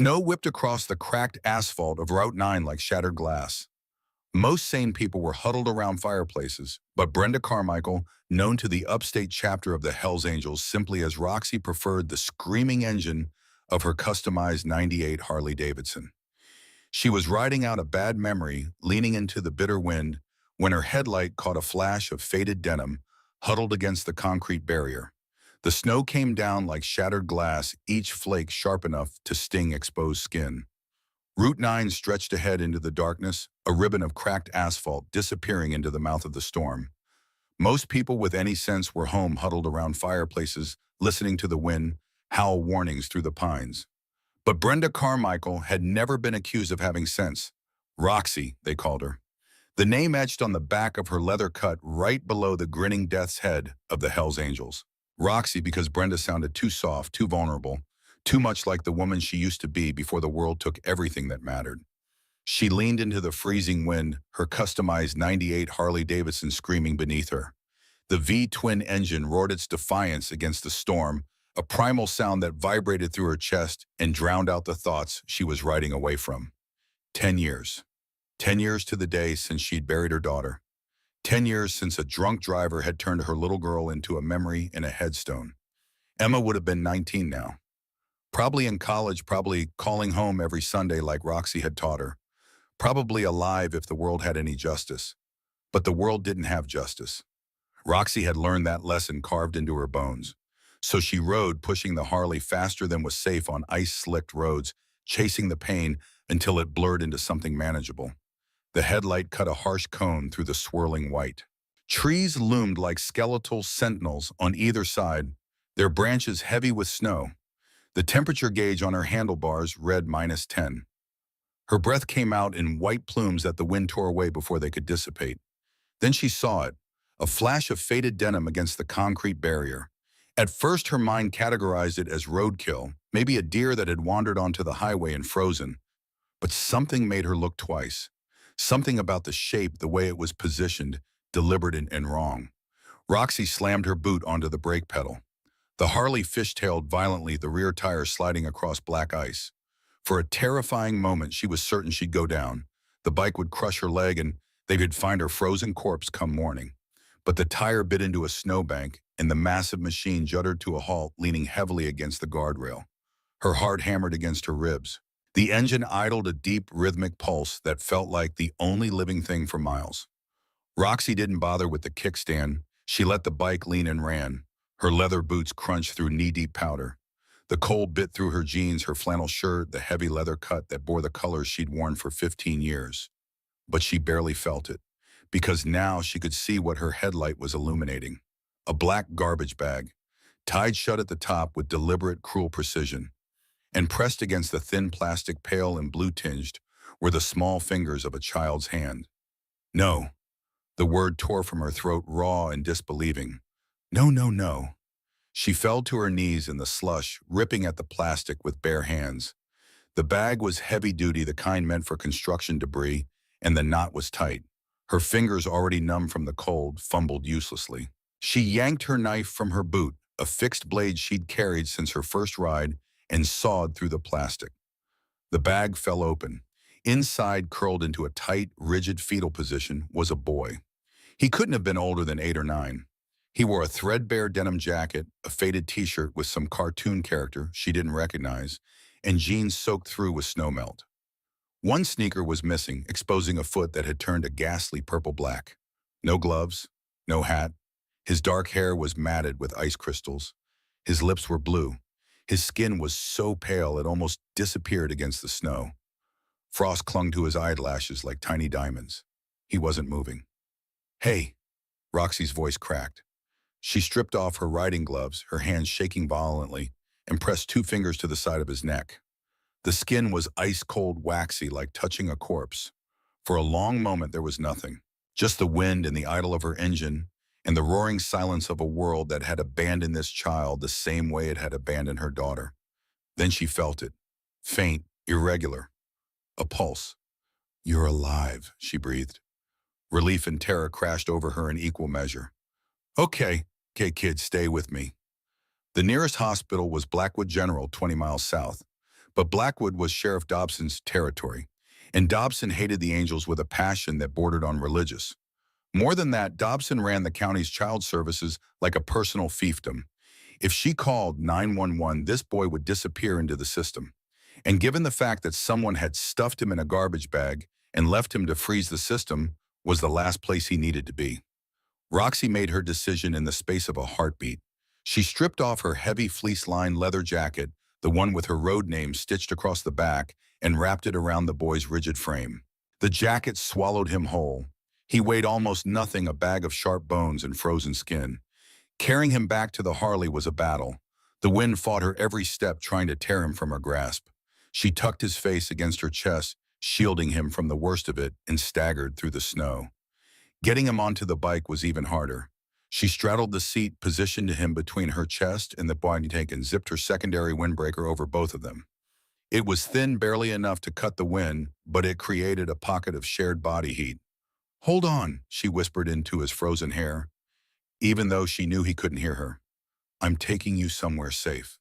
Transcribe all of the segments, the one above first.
Snow whipped across the cracked asphalt of Route 9 like shattered glass. Most sane people were huddled around fireplaces, but Brenda Carmichael, known to the upstate chapter of the Hells Angels simply as Roxy, preferred the screaming engine of her customized '98 Harley-Davidson. She was riding out a bad memory, leaning into the bitter wind, when her headlight caught a flash of faded denim huddled against the concrete barrier. The snow came down like shattered glass, each flake sharp enough to sting exposed skin. Route 9 stretched ahead into the darkness, a ribbon of cracked asphalt disappearing into the mouth of the storm. Most people with any sense were home, huddled around fireplaces, listening to the wind howl warnings through the pines. But Brenda Carmichael had never been accused of having sense. Roxy, they called her. The name etched on the back of her leather cut right below the grinning death's head of the Hells Angels. Roxy because Brenda sounded too soft, too vulnerable, too much like the woman she used to be before the world took everything that mattered. She leaned into the freezing wind, her customized '98 Harley-Davidson screaming beneath her. The V-twin engine roared its defiance against the storm, a primal sound that vibrated through her chest and drowned out the thoughts she was riding away from. 10 years. 10 years to the day since she'd buried her daughter. 10 years since a drunk driver had turned her little girl into a memory in a headstone. Emma would have been 19 now. Probably in college, probably calling home every Sunday like Roxy had taught her. Probably alive if the world had any justice. But the world didn't have justice. Roxy had learned that lesson carved into her bones. So she rode, pushing the Harley faster than was safe on ice-slicked roads, chasing the pain until it blurred into something manageable. The headlight cut a harsh cone through the swirling white. Trees loomed like skeletal sentinels on either side, their branches heavy with snow. The temperature gauge on her handlebars read -10. Her breath came out in white plumes that the wind tore away before they could dissipate. Then she saw it, a flash of faded denim against the concrete barrier. At first, her mind categorized it as roadkill, maybe a deer that had wandered onto the highway and frozen. But something made her look twice. Something about the shape, the way it was positioned, deliberate and wrong. Roxy slammed her boot onto the brake pedal. The Harley fishtailed violently, the rear tire sliding across black ice. For a terrifying moment, she was certain she'd go down. The bike would crush her leg and they would find her frozen corpse come morning. But the tire bit into a snowbank and the massive machine juddered to a halt, leaning heavily against the guardrail. Her heart hammered against her ribs. The engine idled a deep, rhythmic pulse that felt like the only living thing for miles. Roxy didn't bother with the kickstand. She let the bike lean and ran. Her leather boots crunched through knee-deep powder. The cold bit through her jeans, her flannel shirt, the heavy leather cut that bore the colors she'd worn for 15 years. But she barely felt it, because now she could see what her headlight was illuminating. A black garbage bag, tied shut at the top with deliberate, cruel precision. And pressed against the thin plastic, pale and blue-tinged, were the small fingers of a child's hand. No. The word tore from her throat, raw and disbelieving. No, no, no. She fell to her knees in the slush, ripping at the plastic with bare hands. The bag was heavy-duty, the kind meant for construction debris, and the knot was tight. Her fingers, already numb from the cold, fumbled uselessly. She yanked her knife from her boot, a fixed blade she'd carried since her first ride, and sawed through the plastic. The bag fell open. Inside, curled into a tight, rigid fetal position, was a boy. He couldn't have been older than 8 or 9. He wore a threadbare denim jacket, a faded t-shirt with some cartoon character she didn't recognize, and jeans soaked through with snowmelt. One sneaker was missing, exposing a foot that had turned a ghastly purple-black. No gloves, no hat. His dark hair was matted with ice crystals. His lips were blue. His skin was so pale it almost disappeared against the snow. Frost clung to his eyelashes like tiny diamonds. He wasn't moving. "Hey," Roxy's voice cracked. She stripped off her riding gloves, her hands shaking violently, and pressed 2 fingers to the side of his neck. The skin was ice-cold, waxy, like touching a corpse. For a long moment there was nothing, just the wind and the idle of her engine, and the roaring silence of a world that had abandoned this child the same way it had abandoned her daughter. Then she felt it, faint, irregular, a pulse. "You're alive," she breathed. Relief and terror crashed over her in equal measure. Okay, kid, stay with me." The nearest hospital was Blackwood General, 20 miles south. But Blackwood was Sheriff Dobson's territory, and Dobson hated the Angels with a passion that bordered on religious. More than that, Dobson ran the county's child services like a personal fiefdom. If she called 911, this boy would disappear into the system. And given the fact that someone had stuffed him in a garbage bag and left him to freeze the system, was the last place he needed to be. Roxy made her decision in the space of a heartbeat. She stripped off her heavy fleece-lined leather jacket, the one with her road name stitched across the back, and wrapped it around the boy's rigid frame. The jacket swallowed him whole. He weighed almost nothing, a bag of sharp bones and frozen skin. Carrying him back to the Harley was a battle. The wind fought her every step, trying to tear him from her grasp. She tucked his face against her chest, shielding him from the worst of it, and staggered through the snow. Getting him onto the bike was even harder. She straddled the seat, positioned him between her chest and the body tank, and zipped her secondary windbreaker over both of them. It was thin, barely enough to cut the wind, but it created a pocket of shared body heat. "Hold on," she whispered into his frozen hair, even though she knew he couldn't hear her. "I'm taking you somewhere safe."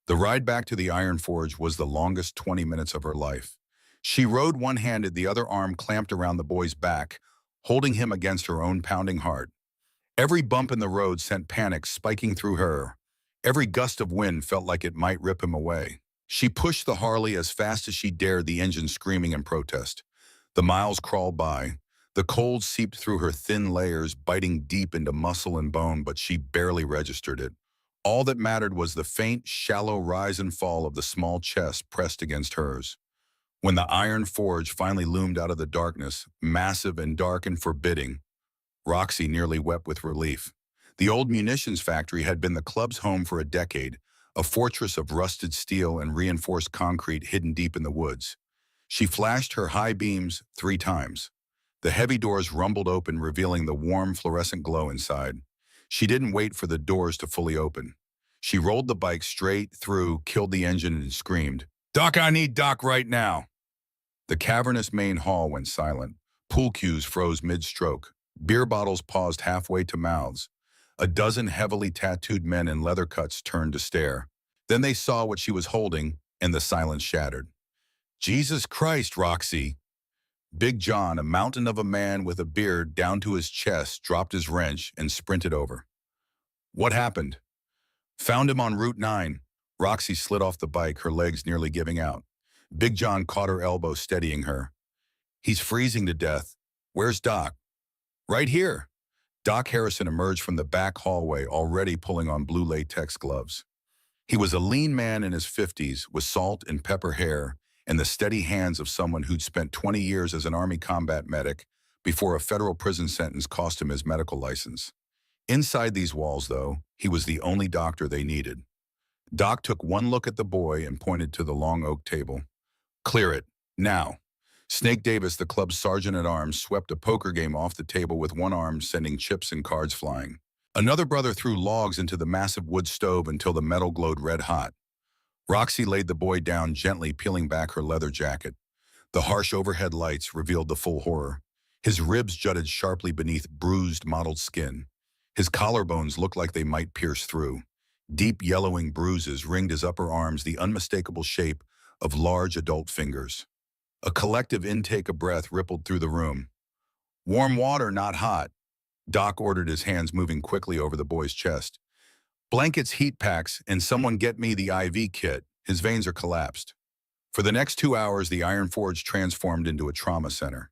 The ride back to the Iron Forge was the longest 20 minutes of her life. She rode one-handed, the other arm clamped around the boy's back, holding him against her own pounding heart. Every bump in the road sent panic spiking through her. Every gust of wind felt like it might rip him away. She pushed the Harley as fast as she dared, the engine screaming in protest. The miles crawled by. The cold seeped through her thin layers, biting deep into muscle and bone, but she barely registered it. All that mattered was the faint, shallow rise and fall of the small chest pressed against hers. When the Iron Forge finally loomed out of the darkness, massive and dark and forbidding, Roxy nearly wept with relief. The old munitions factory had been the club's home for a decade, a fortress of rusted steel and reinforced concrete hidden deep in the woods. She flashed her high beams 3 times. The heavy doors rumbled open, revealing the warm, fluorescent glow inside. She didn't wait for the doors to fully open. She rolled the bike straight through, killed the engine, and screamed, "Doc, I need Doc right now!" The cavernous main hall went silent. Pool cues froze mid-stroke. Beer bottles paused halfway to mouths. A dozen heavily tattooed men in leather cuts turned to stare. Then they saw what she was holding, and the silence shattered. "Jesus Christ, Roxy!" Big John, a mountain of a man with a beard down to his chest, dropped his wrench and sprinted over. "What happened?" "Found him on Route 9. Roxy slid off the bike, her legs nearly giving out. Big John caught her elbow, steadying her. "He's freezing to death. Where's Doc?" "Right here." Doc Harrison emerged from the back hallway, already pulling on blue latex gloves. He was a lean man in his 50s, with salt and pepper hair and the steady hands of someone who'd spent 20 years as an Army combat medic before a federal prison sentence cost him his medical license. Inside these walls, though, he was the only doctor they needed. Doc took one look at the boy and pointed to the long oak table. "Clear it, now." Snake Davis, the club's sergeant-at-arms, swept a poker game off the table with one arm, sending chips and cards flying. Another brother threw logs into the massive wood stove until the metal glowed red hot. Roxy laid the boy down gently, peeling back her leather jacket. The harsh overhead lights revealed the full horror. His ribs jutted sharply beneath bruised, mottled skin. His collarbones looked like they might pierce through. Deep yellowing bruises ringed his upper arms, the unmistakable shape of large adult fingers. A collective intake of breath rippled through the room. "Warm water, not hot." Doc ordered, his hands moving quickly over the boy's chest. "Blankets, heat packs, and someone get me the IV kit. His veins are collapsed." For the next 2 hours, the Iron Forge transformed into a trauma center.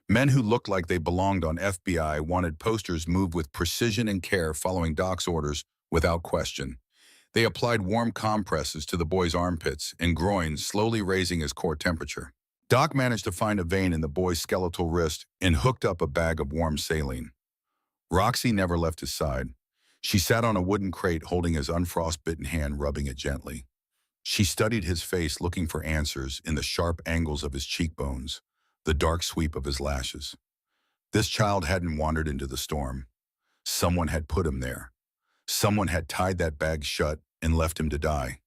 Men who looked like they belonged on FBI wanted posters moved with precision and care, following Doc's orders without question. They applied warm compresses to the boy's armpits and groin, slowly raising his core temperature. Doc managed to find a vein in the boy's skeletal wrist and hooked up a bag of warm saline. Roxy never left his side. She sat on a wooden crate, holding his unfrostbitten hand, rubbing it gently. She studied his face, looking for answers in the sharp angles of his cheekbones, the dark sweep of his lashes. This child hadn't wandered into the storm. Someone had put him there. Someone had tied that bag shut and left him to die.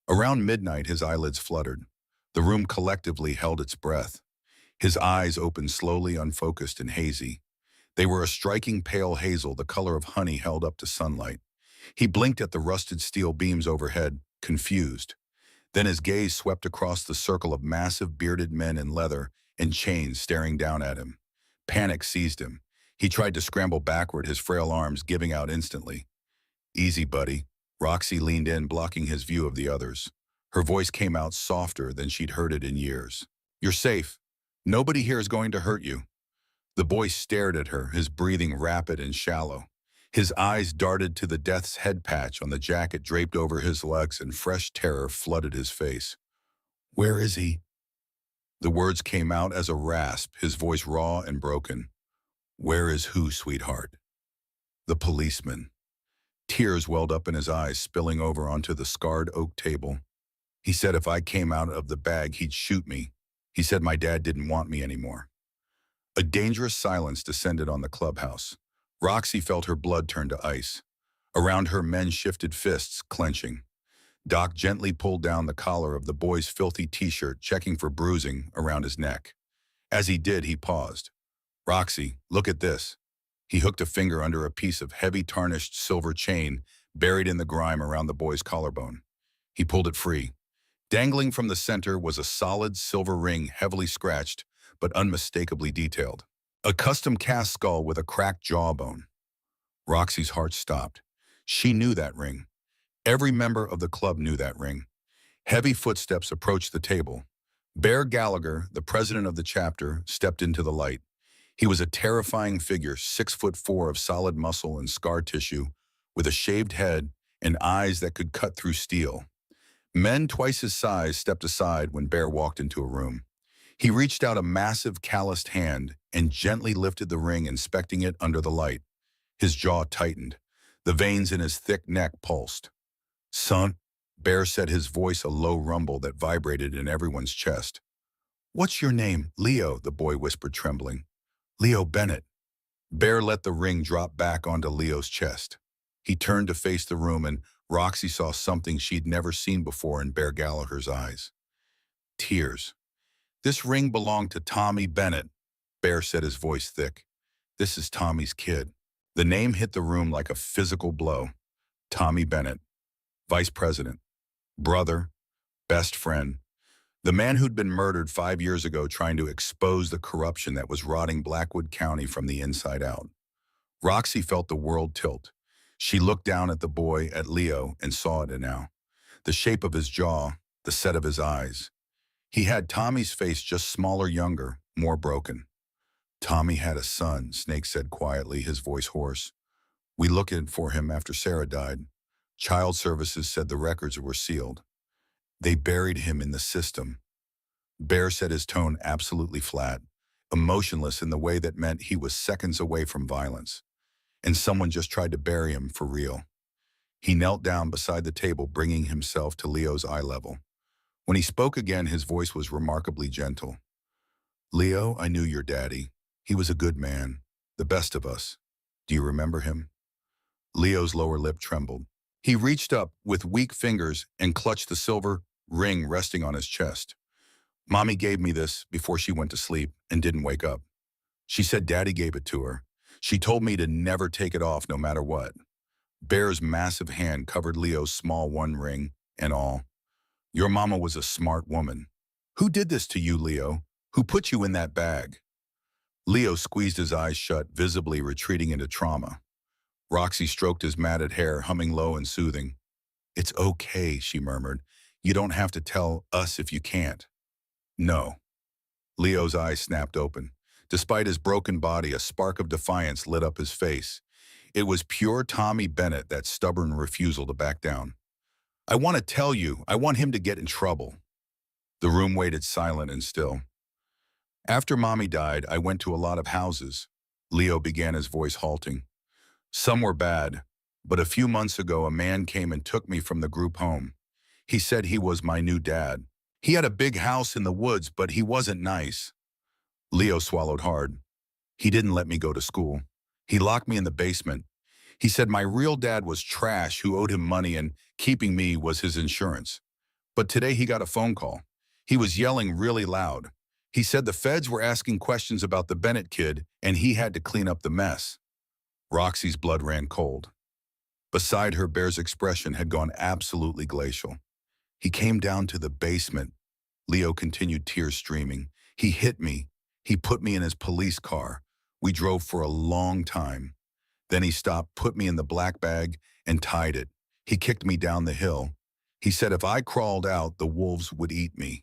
Around midnight, his eyelids fluttered. The room collectively held its breath. His eyes opened slowly, unfocused and hazy. They were a striking pale hazel, the color of honey held up to sunlight. He blinked at the rusted steel beams overhead, confused. Then his gaze swept across the circle of massive bearded men in leather and chains staring down at him. Panic seized him. He tried to scramble backward, his frail arms giving out instantly. "Easy, buddy." Roxy leaned in, blocking his view of the others. Her voice came out softer than she'd heard it in years. "You're safe. Nobody here is going to hurt you." The boy stared at her, his breathing rapid and shallow. His eyes darted to the death's head patch on the jacket draped over his legs, and fresh terror flooded his face. "Where is he?" The words came out as a rasp, his voice raw and broken. "Where is who, sweetheart?" "The policeman." Tears welled up in his eyes, spilling over onto the scarred oak table. "He said if I came out of the bag, he'd shoot me. He said my dad didn't want me anymore." A dangerous silence descended on the clubhouse. Roxy felt her blood turn to ice. Around her, men shifted fists, clenching. Doc gently pulled down the collar of the boy's filthy t-shirt, checking for bruising around his neck. As he did, he paused. "Roxy, look at this." He hooked a finger under a piece of heavy tarnished silver chain buried in the grime around the boy's collarbone. He pulled it free. Dangling from the center was a solid silver ring, heavily scratched, but unmistakably detailed. A custom-cast skull with a cracked jawbone. Roxy's heart stopped. She knew that ring. Every member of the club knew that ring. Heavy footsteps approached the table. Bear Gallagher, the president of the chapter, stepped into the light. He was a terrifying figure, 6'4" of solid muscle and scar tissue, with a shaved head and eyes that could cut through steel. Men twice his size stepped aside when Bear walked into a room. He reached out a massive calloused hand and gently lifted the ring, inspecting it under the light. His jaw tightened. The veins in his thick neck pulsed. "Son," Bear said, his voice a low rumble that vibrated in everyone's chest. "What's your name?" "Leo," the boy whispered, trembling. "Leo Bennett." Bear let the ring drop back onto Leo's chest. He turned to face the room, and Roxy saw something she'd never seen before in Bear Gallagher's eyes. Tears. "This ring belonged to Tommy Bennett," Bear said, his voice thick. "This is Tommy's kid." The name hit the room like a physical blow. Tommy Bennett. Vice president. Brother. Best friend. The man who'd been murdered 5 years ago, trying to expose the corruption that was rotting Blackwood County from the inside out. Roxy felt the world tilt. She looked down at the boy, at Leo, and saw it now. The shape of his jaw, the set of his eyes. He had Tommy's face, just smaller, younger, more broken. "Tommy had a son," Snake said quietly, his voice hoarse. "We looked for him after Sarah died. Child Services said the records were sealed. They buried him in the system." Bear said, his tone absolutely flat, emotionless in the way that meant he was seconds away from violence. And someone just tried to bury him for real. He knelt down beside the table, bringing himself to Leo's eye level. When he spoke again, his voice was remarkably gentle. "Leo, I knew your daddy. He was a good man, the best of us. Do you remember him?" Leo's lower lip trembled. He reached up with weak fingers and clutched the silver ring resting on his chest. "Mommy gave me this before she went to sleep and didn't wake up. She said Daddy gave it to her. She told me to never take it off no matter what." Bear's massive hand covered Leo's small one, ring and all. "Your mama was a smart woman. Who did this to you, Leo? Who put you in that bag?" Leo squeezed his eyes shut, visibly retreating into trauma. Roxy stroked his matted hair, humming low and soothing. "It's okay," she murmured. "You don't have to tell us if you can't." "No." Leo's eyes snapped open. Despite his broken body, a spark of defiance lit up his face. It was pure Tommy Bennett, that stubborn refusal to back down. "I want to tell you. I want him to get in trouble." The room waited silent and still. "After Mommy died, I went to a lot of houses." Leo began, his voice halting. "Some were bad, but a few months ago a man came and took me from the group home. He said he was my new dad. He had a big house in the woods, but he wasn't nice." Leo swallowed hard. "He didn't let me go to school. He locked me in the basement. He said my real dad was trash, who owed him money, and keeping me was his insurance. But today he got a phone call. He was yelling really loud. He said the feds were asking questions about the Bennett kid, and he had to clean up the mess." Roxy's blood ran cold. Beside her, Bear's expression had gone absolutely glacial. He came down to the basement. Leo continued, tears streaming. He hit me. He put me in his police car. We drove for a long time. Then he stopped, put me in the black bag, and tied it. He kicked me down the hill. He said if I crawled out, the wolves would eat me.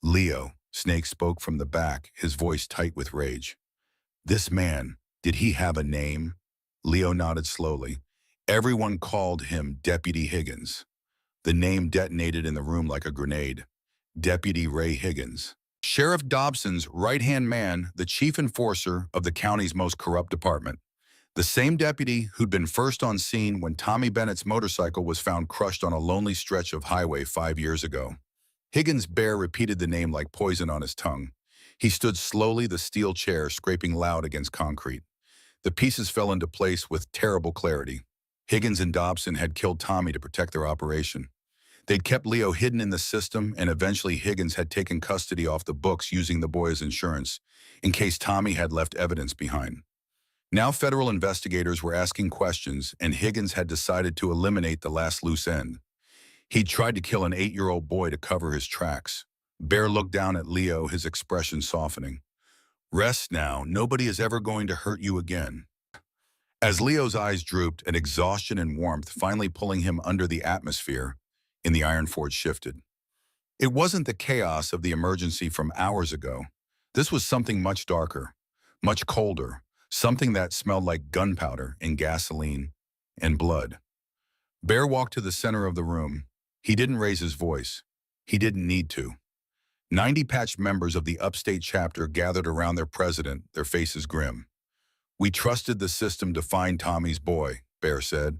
Leo, Snake spoke from the back, his voice tight with rage. This man, did he have a name? Leo nodded slowly. Everyone called him Deputy Higgins. The name detonated in the room like a grenade. Deputy Ray Higgins. Sheriff Dobson's right-hand man, the chief enforcer of the county's most corrupt department. The same deputy who'd been first on scene when Tommy Bennett's motorcycle was found crushed on a lonely stretch of highway 5 years ago. Higgins' bear repeated the name like poison on his tongue. He stood slowly, the steel chair scraping loud against concrete. The pieces fell into place with terrible clarity. Higgins and Dobson had killed Tommy to protect their operation. They'd kept Leo hidden in the system, and eventually Higgins had taken custody off the books using the boy as insurance, in case Tommy had left evidence behind. Now federal investigators were asking questions, and Higgins had decided to eliminate the last loose end. He'd tried to kill an 8-year-old boy to cover his tracks. Bear looked down at Leo, his expression softening. Rest now, nobody is ever going to hurt you again. As Leo's eyes drooped, an exhaustion and warmth finally pulling him under the atmosphere in the Iron Forge shifted. It wasn't the chaos of the emergency from hours ago. This was something much darker, much colder, something that smelled like gunpowder and gasoline and blood. Bear walked to the center of the room. He didn't raise his voice. He didn't need to. 90 patched members of the upstate chapter gathered around their president, their faces grim. We trusted the system to find Tommy's boy, Bear said.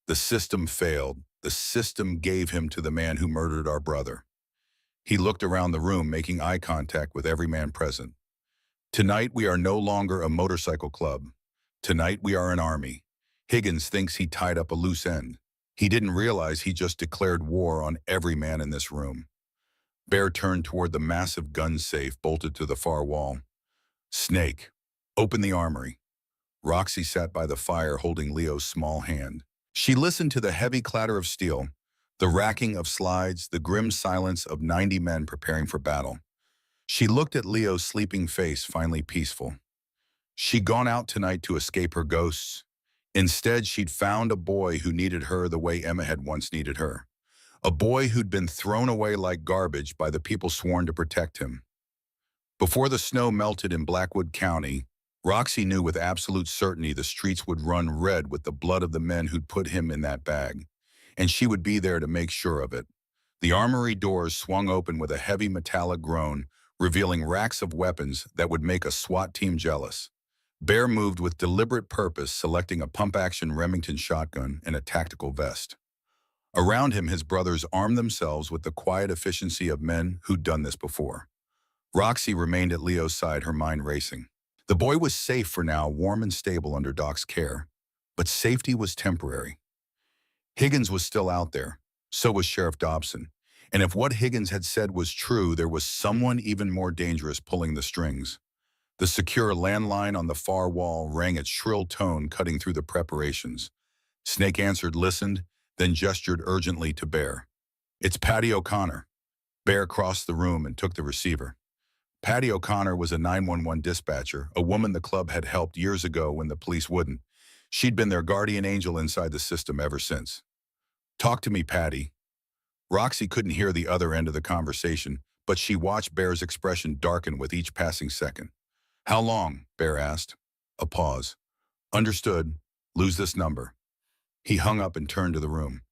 The system failed. The system gave him to the man who murdered our brother. He looked around the room, making eye contact with every man present. Tonight we are no longer a motorcycle club. Tonight we are an army. Higgins thinks he tied up a loose end. He didn't realize he just declared war on every man in this room. Bear turned toward the massive gun safe bolted to the far wall. Snake, open the armory. Roxy sat by the fire holding Leo's small hand. She listened to the heavy clatter of steel, the racking of slides, the grim silence of 90 men preparing for battle. She looked at Leo's sleeping face, finally peaceful. She'd gone out tonight to escape her ghosts. Instead, she'd found a boy who needed her the way Emma had once needed her. A boy who'd been thrown away like garbage by the people sworn to protect him. Before the snow melted in Blackwood County, Roxy knew with absolute certainty the streets would run red with the blood of the men who'd put him in that bag, and she would be there to make sure of it. The armory doors swung open with a heavy metallic groan, revealing racks of weapons that would make a SWAT team jealous. Bear moved with deliberate purpose, selecting a pump-action Remington shotgun and a tactical vest. Around him, his brothers armed themselves with the quiet efficiency of men who'd done this before. Roxy remained at Leo's side, her mind racing. The boy was safe for now, warm and stable under Doc's care, but safety was temporary. Higgins was still out there, so was Sheriff Dobson, and if what Higgins had said was true, there was someone even more dangerous pulling the strings. The secure landline on the far wall rang its shrill tone, cutting through the preparations. Snake answered, listened, then gestured urgently to Bear. It's Patty O'Connor. Bear crossed the room and took the receiver. Patty O'Connor was a 911 dispatcher, a woman the club had helped years ago when the police wouldn't. She'd been their guardian angel inside the system ever since. Talk to me, Patty. Roxy couldn't hear the other end of the conversation, but she watched Bear's expression darken with each passing second. How long? Bear asked. A pause. Understood. Lose this number. He hung up and turned to the room.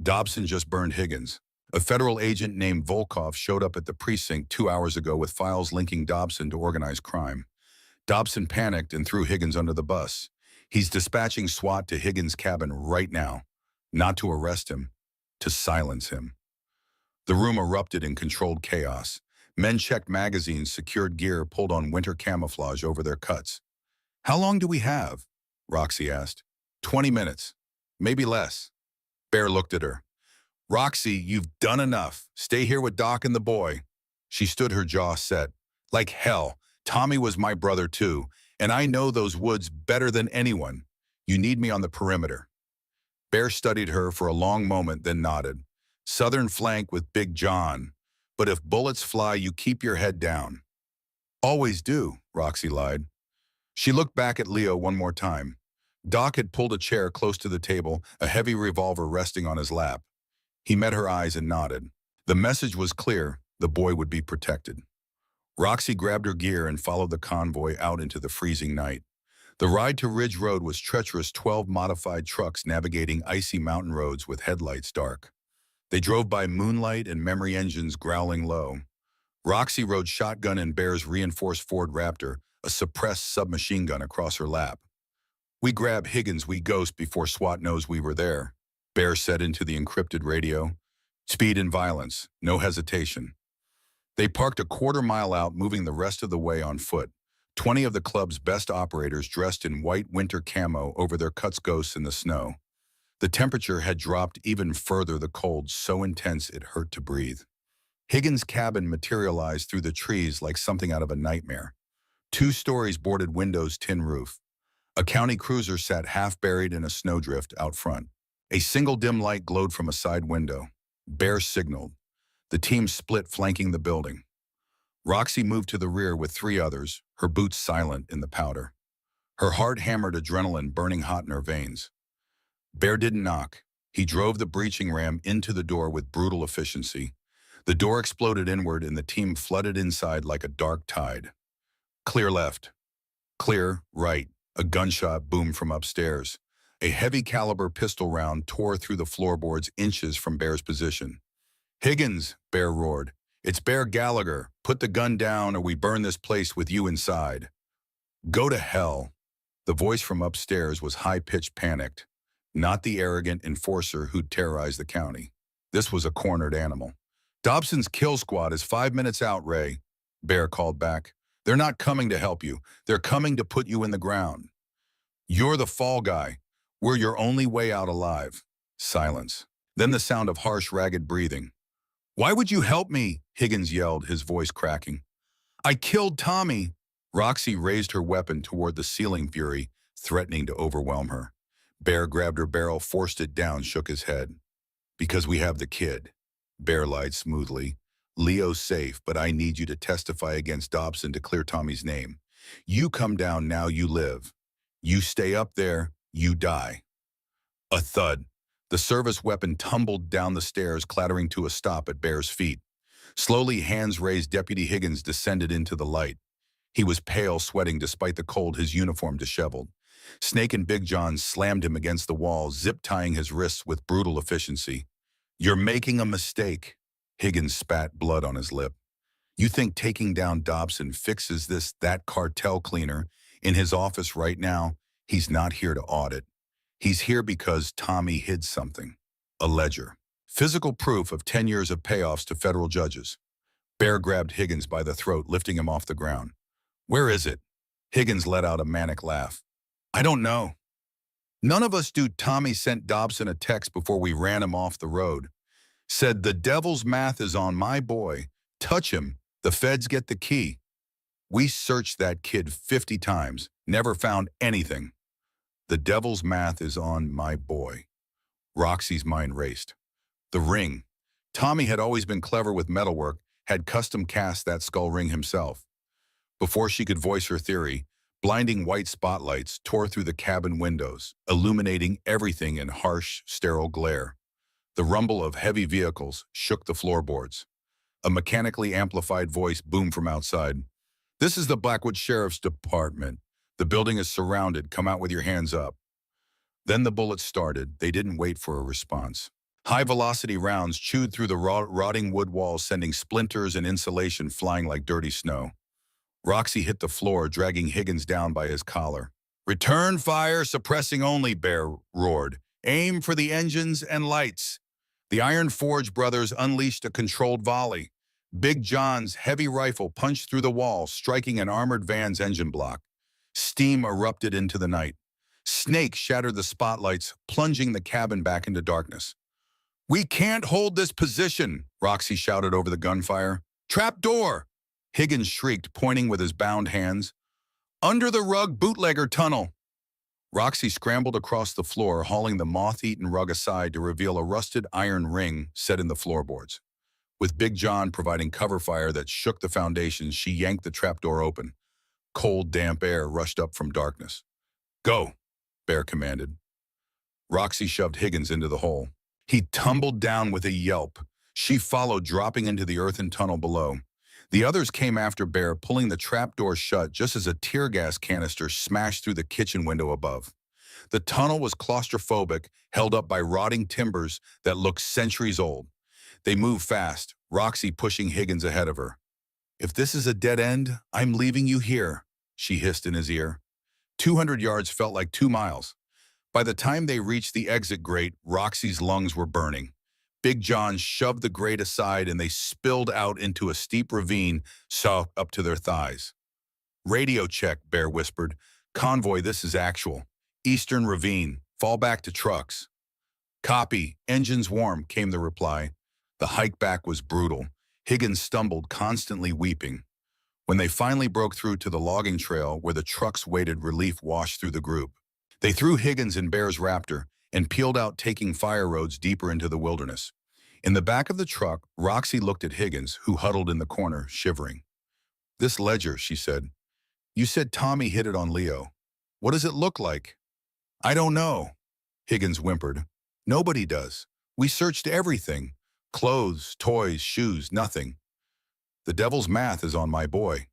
Dobson just burned Higgins. A federal agent named Volkov showed up at the precinct 2 hours ago with files linking Dobson to organized crime. Dobson panicked and threw Higgins under the bus. He's dispatching SWAT to Higgins' cabin right now. Not to arrest him, to silence him. The room erupted in controlled chaos. Men checked magazines, secured gear, pulled on winter camouflage over their cuts. How long do we have? Roxy asked. 20 minutes. Maybe less. Bear looked at her. Roxy, you've done enough. Stay here with Doc and the boy. She stood, her jaw set. Like hell, Tommy was my brother too, and I know those woods better than anyone. You need me on the perimeter. Bear studied her for a long moment, then nodded. Southern flank with Big John. But if bullets fly, you keep your head down. Always do, Roxy lied. She looked back at Leo one more time. Doc had pulled a chair close to the table, a heavy revolver resting on his lap. He met her eyes and nodded. The message was clear: the boy would be protected. Roxy grabbed her gear and followed the convoy out into the freezing night. The ride to Ridge Road was treacherous, 12 modified trucks navigating icy mountain roads with headlights dark. They drove by moonlight and memory engines growling low. Roxy rode shotgun in Bear's reinforced Ford Raptor, a suppressed submachine gun across her lap. "We grab Higgins, we ghost before SWAT knows we were there," Bear said into the encrypted radio. "Speed and violence, no hesitation." They parked a quarter-mile out, moving the rest of the way on foot. 20 of the club's best operators dressed in white winter camo over their cuts ghosts in the snow. The temperature had dropped even further, the cold so intense it hurt to breathe. Higgins' cabin materialized through the trees like something out of a nightmare. 2 stories, boarded windows, tin roof. A county cruiser sat half buried in a snowdrift out front. A single dim light glowed from a side window. Bear signaled. The team split, flanking the building. Roxy moved to the rear with 3 others, her boots silent in the powder. Her heart hammered, adrenaline burning hot in her veins. Bear didn't knock. He drove the breaching ram into the door with brutal efficiency. The door exploded inward and the team flooded inside like a dark tide. "Clear left." "Clear right." A gunshot boomed from upstairs. A heavy caliber pistol round tore through the floorboards inches from Bear's position. "Higgins," Bear roared. "It's Bear Gallagher. Put the gun down or we burn this place with you inside." "Go to hell." The voice from upstairs was high-pitched, panicked. Not the arrogant enforcer who'd terrorized the county. This was a cornered animal. "Dobson's kill squad is 5 minutes out, Ray," Bear called back. "They're not coming to help you. They're coming to put you in the ground. You're the fall guy. We're your only way out alive." Silence. Then the sound of harsh, ragged breathing. "Why would you help me?" Higgins yelled, his voice cracking. "I killed Tommy." Roxy raised her weapon toward the ceiling, fury threatening to overwhelm her. Bear grabbed her barrel, forced it down, shook his head. "Because we have the kid." Bear lied smoothly. "Leo's safe, but I need you to testify against Dobson to clear Tommy's name. You come down now, you live. You stay up there, you die." A thud. The service weapon tumbled down the stairs, clattering to a stop at Bear's feet. Slowly, hands raised, Deputy Higgins descended into the light. He was pale, sweating despite the cold, his uniform disheveled. Snake and Big John slammed him against the wall, zip-tying his wrists with brutal efficiency. "You're making a mistake." Higgins spat, blood on his lip. "You think taking down Dobson fixes that cartel cleaner in his office right now? He's not here to audit. He's here because Tommy hid something. A ledger. Physical proof of 10 years of payoffs to federal judges." Bear grabbed Higgins by the throat, lifting him off the ground. "Where is it?" Higgins let out a manic laugh. "I don't know. None of us do." Tommy sent Dobson a text before we ran him off the road. Said, "The devil's math is on my boy. Touch him, the feds get the key." We searched that kid 50 times, never found anything. "The devil's math is on my boy." Roxy's mind raced. The ring. Tommy had always been clever with metalwork, had custom cast that skull ring himself. Before she could voice her theory, blinding white spotlights tore through the cabin windows, illuminating everything in harsh, sterile glare. The rumble of heavy vehicles shook the floorboards. A mechanically amplified voice boomed from outside. "This is the Blackwood Sheriff's Department. The building is surrounded. Come out with your hands up." Then the bullets started. They didn't wait for a response. High-velocity rounds chewed through the rotting wood walls, sending splinters and insulation flying like dirty snow. Roxy hit the floor, dragging Higgins down by his collar. "Return fire, suppressing only," Bear roared. "Aim for the engines and lights." The Iron Forge brothers unleashed a controlled volley. Big John's heavy rifle punched through the wall, striking an armored van's engine block. Steam erupted into the night. Snake shattered the spotlights, plunging the cabin back into darkness. "We can't hold this position," Roxy shouted over the gunfire. "Trap door!" Higgins shrieked, pointing with his bound hands. "Under the rug bootlegger tunnel." Roxy scrambled across the floor, hauling the moth-eaten rug aside to reveal a rusted iron ring set in the floorboards. With Big John providing cover fire that shook the foundations, she yanked the trapdoor open. Cold, damp air rushed up from darkness. "Go," Bear commanded. Roxy shoved Higgins into the hole. He tumbled down with a yelp. She followed, dropping into the earthen tunnel below. The others came after Bear, pulling the trapdoor shut just as a tear gas canister smashed through the kitchen window above. The tunnel was claustrophobic, held up by rotting timbers that looked centuries old. They moved fast, Roxy pushing Higgins ahead of her. "If this is a dead end, I'm leaving you here," she hissed in his ear. 200 yards felt like 2 miles. By the time they reached the exit grate, Roxy's lungs were burning. Big John shoved the grate aside and they spilled out into a steep ravine, up to their thighs. "Radio check," Bear whispered. "Convoy, this is actual. Eastern Ravine. Fall back to trucks." "Copy. Engines warm," came the reply. The hike back was brutal. Higgins stumbled, constantly weeping. When they finally broke through to the logging trail where the trucks waited, relief washed through the group. They threw Higgins in Bear's Raptor and peeled out, taking fire roads deeper into the wilderness. In the back of the truck, Roxy looked at Higgins, who huddled in the corner, shivering. "This ledger," she said. "You said Tommy hit it on Leo. What does it look like?" "I don't know," Higgins whimpered. "Nobody does. We searched everything. Clothes, toys, shoes, nothing. The devil's math is on my boy."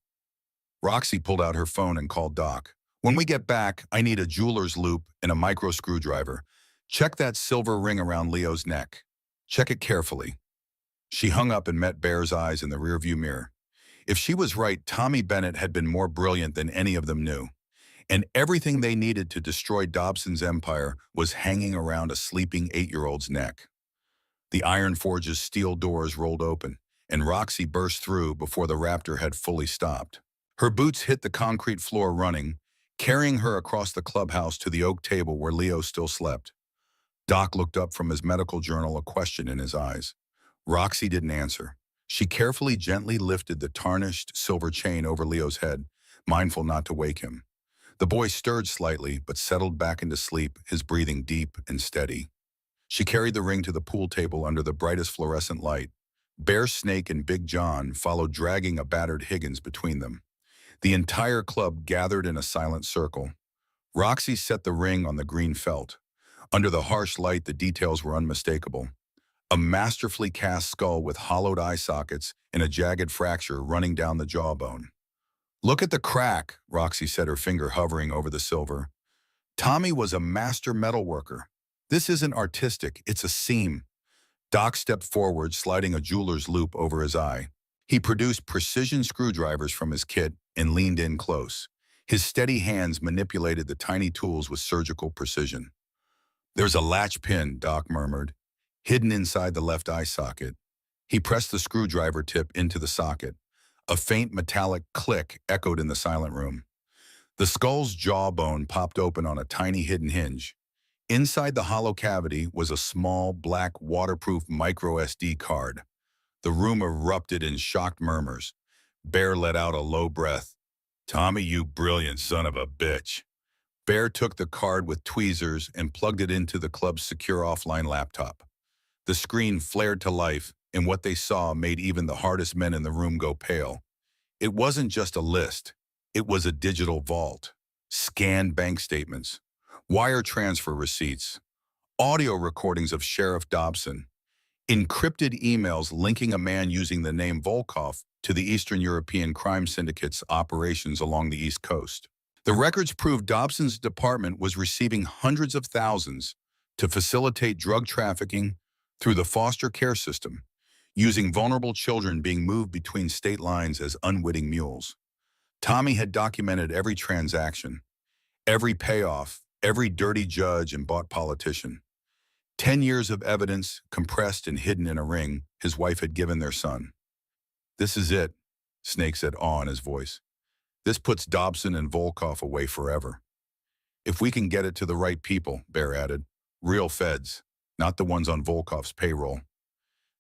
Roxy pulled out her phone and called Doc. "When we get back, I need a jeweler's loop and a micro screwdriver. Check that silver ring around Leo's neck. Check it carefully." She hung up and met Bear's eyes in the rearview mirror. If she was right, Tommy Bennett had been more brilliant than any of them knew. And everything they needed to destroy Dobson's empire was hanging around a sleeping 8-year-old's neck. The Iron Forge's steel doors rolled open, and Roxy burst through before the Raptor had fully stopped. Her boots hit the concrete floor running, carrying her across the clubhouse to the oak table where Leo still slept. Doc looked up from his medical journal, a question in his eyes. Roxy didn't answer. She carefully, gently lifted the tarnished silver chain over Leo's head, mindful not to wake him. The boy stirred slightly, but settled back into sleep, his breathing deep and steady. She carried the ring to the pool table under the brightest fluorescent light. Bear, Snake, and Big John followed, dragging a battered Higgins between them. The entire club gathered in a silent circle. Roxy set the ring on the green felt. Under the harsh light, the details were unmistakable. A masterfully cast skull with hollowed eye sockets and a jagged fracture running down the jawbone. "Look at the crack," Roxy said, her finger hovering over the silver. "Tommy was a master metalworker. This isn't artistic, it's a seam." Doc stepped forward, sliding a jeweler's loop over his eye. He produced precision screwdrivers from his kit and leaned in close. His steady hands manipulated the tiny tools with surgical precision. "There's a latch pin," Doc murmured, hidden inside the left eye socket. He pressed the screwdriver tip into the socket. A faint metallic click echoed in the silent room. The skull's jawbone popped open on a tiny hidden hinge. Inside the hollow cavity was a small, black, waterproof micro SD card. The room erupted in shocked murmurs. Bear let out a low breath. "Tommy, you brilliant son of a bitch." Bear took the card with tweezers and plugged it into the club's secure offline laptop. The screen flared to life, and what they saw made even the hardest men in the room go pale. It wasn't just a list. It was a digital vault. Scanned bank statements, wire transfer receipts, audio recordings of Sheriff Dobson, encrypted emails linking a man using the name Volkov to the Eastern European crime syndicate's operations along the East Coast. The records proved Dobson's department was receiving hundreds of thousands to facilitate drug trafficking through the foster care system, using vulnerable children being moved between state lines as unwitting mules. Tommy had documented every transaction, every payoff, every dirty judge and bought politician. 10 years of evidence compressed and hidden in a ring his wife had given their son. "This is it," Snake said, awe in his voice. "This puts Dobson and Volkov away forever." "If we can get it to the right people," Bear added. "Real feds, not the ones on Volkov's payroll."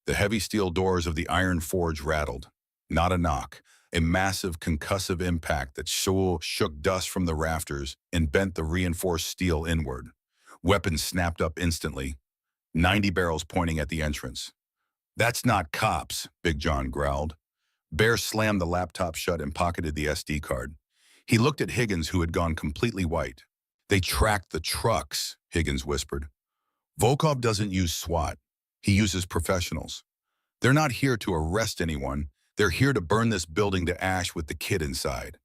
The heavy steel doors of the Iron Forge rattled. Not a knock, a massive concussive impact that shook dust from the rafters and bent the reinforced steel inward. Weapons snapped up instantly, 90 barrels pointing at the entrance. "That's not cops," Big John growled. Bear slammed the laptop shut and pocketed the SD card. He looked at Higgins, who had gone completely white. "They tracked the trucks," Higgins whispered. "Volkov doesn't use SWAT. He uses professionals. They're not here to arrest anyone. They're here to burn this building to ash with the kid inside."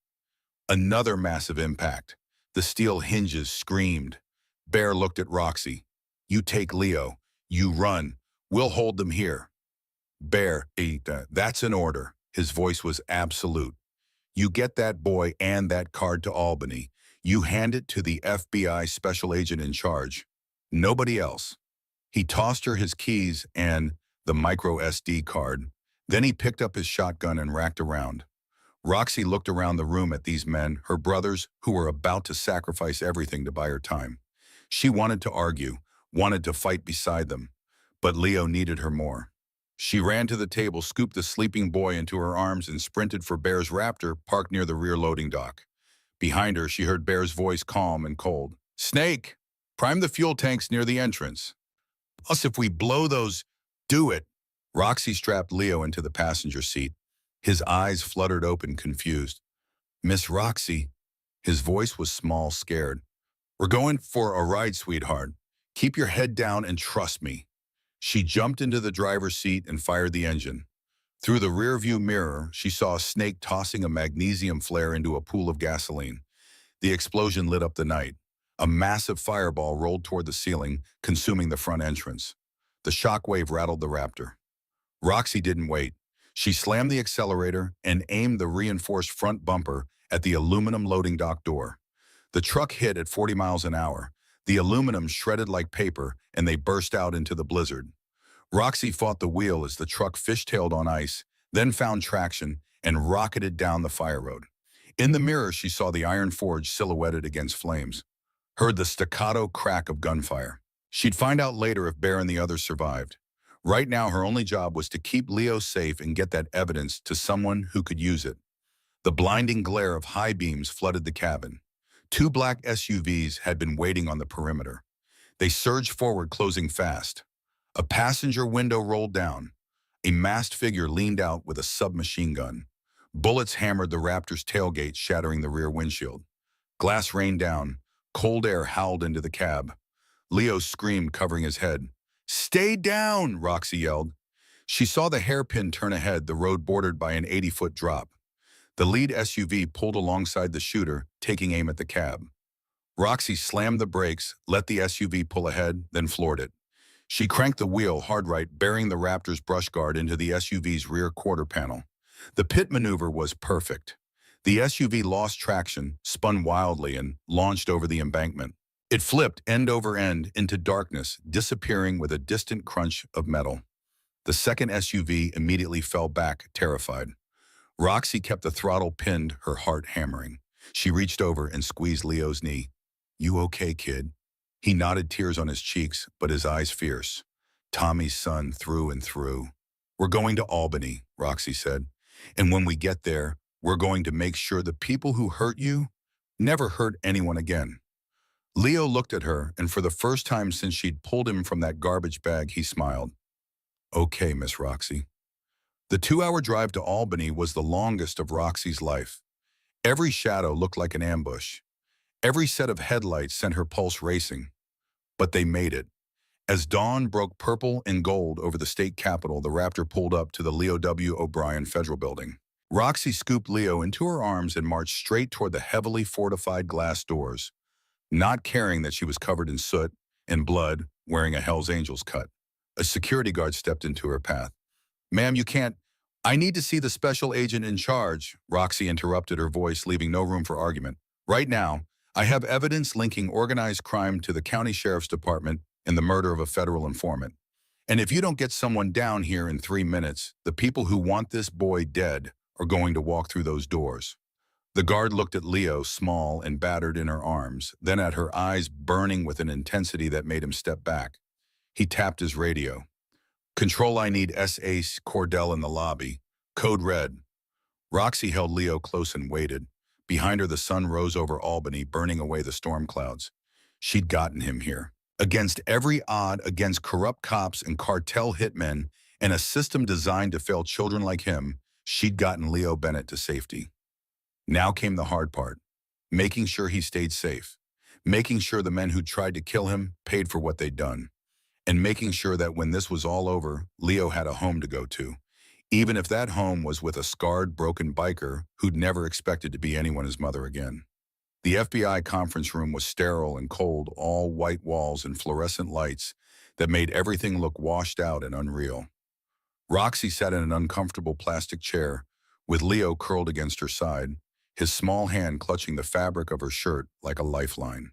Another massive impact. The steel hinges screamed. Bear looked at Roxy. "You take Leo. You run. We'll hold them here." "Bear, that's an order." His voice was absolute. "You get that boy and that card to Albany. You hand it to the FBI special agent in charge. Nobody else." He tossed her his keys and the micro SD card. Then he picked up his shotgun and racked around. Roxy looked around the room at these men, her brothers, who were about to sacrifice everything to buy her time. She wanted to argue, wanted to fight beside them, but Leo needed her more. She ran to the table, scooped the sleeping boy into her arms, and sprinted for Bear's Raptor parked near the rear loading dock. Behind her, she heard Bear's voice, calm and cold. "Snake, prime the fuel tanks near the entrance. Plus, if we blow those, do it." Roxy strapped Leo into the passenger seat. His eyes fluttered open, confused. "Miss Roxy." His voice was small, scared. "We're going for a ride, sweetheart. Keep your head down and trust me." She jumped into the driver's seat and fired the engine. Through the rearview mirror, she saw a snake tossing a magnesium flare into a pool of gasoline. The explosion lit up the night. A massive fireball rolled toward the ceiling, consuming the front entrance. The shockwave rattled the Raptor. Roxy didn't wait. She slammed the accelerator and aimed the reinforced front bumper at the aluminum loading dock door. The truck hit at 40 miles an hour. The aluminum shredded like paper, and they burst out into the blizzard. Roxy fought the wheel as the truck fishtailed on ice, then found traction and rocketed down the fire road. In the mirror, she saw the iron forge silhouetted against flames, heard the staccato crack of gunfire. She'd find out later if Bear and the others survived. Right now, her only job was to keep Leo safe and get that evidence to someone who could use it. The blinding glare of high beams flooded the cabin. 2 black SUVs had been waiting on the perimeter. They surged forward, closing fast. A passenger window rolled down. A masked figure leaned out with a submachine gun. Bullets hammered the Raptor's tailgate, shattering the rear windshield. Glass rained down. Cold air howled into the cab. Leo screamed, covering his head. "Stay down!" Roxy yelled. She saw the hairpin turn ahead, the road bordered by an 80-foot drop. The lead SUV pulled alongside the shooter, taking aim at the cab. Roxy slammed the brakes, let the SUV pull ahead, then floored it. She cranked the wheel hard right, burying the Raptor's brush guard into the SUV's rear quarter panel. The pit maneuver was perfect. The SUV lost traction, spun wildly, and launched over the embankment. It flipped end over end into darkness, disappearing with a distant crunch of metal. The second SUV immediately fell back, terrified. Roxy kept the throttle pinned, her heart hammering. She reached over and squeezed Leo's knee. "You okay, kid?" He nodded, tears on his cheeks, but his eyes fierce. "Tommy's son through and through." "We're going to Albany," Roxy said. "And when we get there, we're going to make sure the people who hurt you never hurt anyone again." Leo looked at her, and for the first time since she'd pulled him from that garbage bag, he smiled. "Okay, Miss Roxy." The 2-hour drive to Albany was the longest of Roxy's life. Every shadow looked like an ambush. Every set of headlights sent her pulse racing. But they made it. As dawn broke purple and gold over the state capitol, the Raptor pulled up to the Leo W. O'Brien Federal Building. Roxy scooped Leo into her arms and marched straight toward the heavily fortified glass doors, not caring that she was covered in soot and blood, wearing a Hell's Angels cut. A security guard stepped into her path. "Ma'am, you can't—" "I need to see the special agent in charge," Roxy interrupted, her voice leaving no room for argument. "Right now, I have evidence linking organized crime to the county sheriff's department and the murder of a federal informant. And if you don't get someone down here in 3 minutes, the people who want this boy dead are going to walk through those doors." The guard looked at Leo, small and battered in her arms, then at her eyes burning with an intensity that made him step back. He tapped his radio. "Control, I need S.A. Cordell in the lobby. Code red." Roxy held Leo close and waited. Behind her, the sun rose over Albany, burning away the storm clouds. She'd gotten him here. Against every odd, against corrupt cops and cartel hitmen, and a system designed to fail children like him, she'd gotten Leo Bennett to safety. Now came the hard part, making sure he stayed safe, making sure the men who tried to kill him paid for what they'd done, and making sure that when this was all over, Leo had a home to go to, even if that home was with a scarred, broken biker who'd never expected to be anyone's mother again. The FBI conference room was sterile and cold, all white walls and fluorescent lights that made everything look washed out and unreal. Roxy sat in an uncomfortable plastic chair, with Leo curled against her side, his small hand clutching the fabric of her shirt like a lifeline.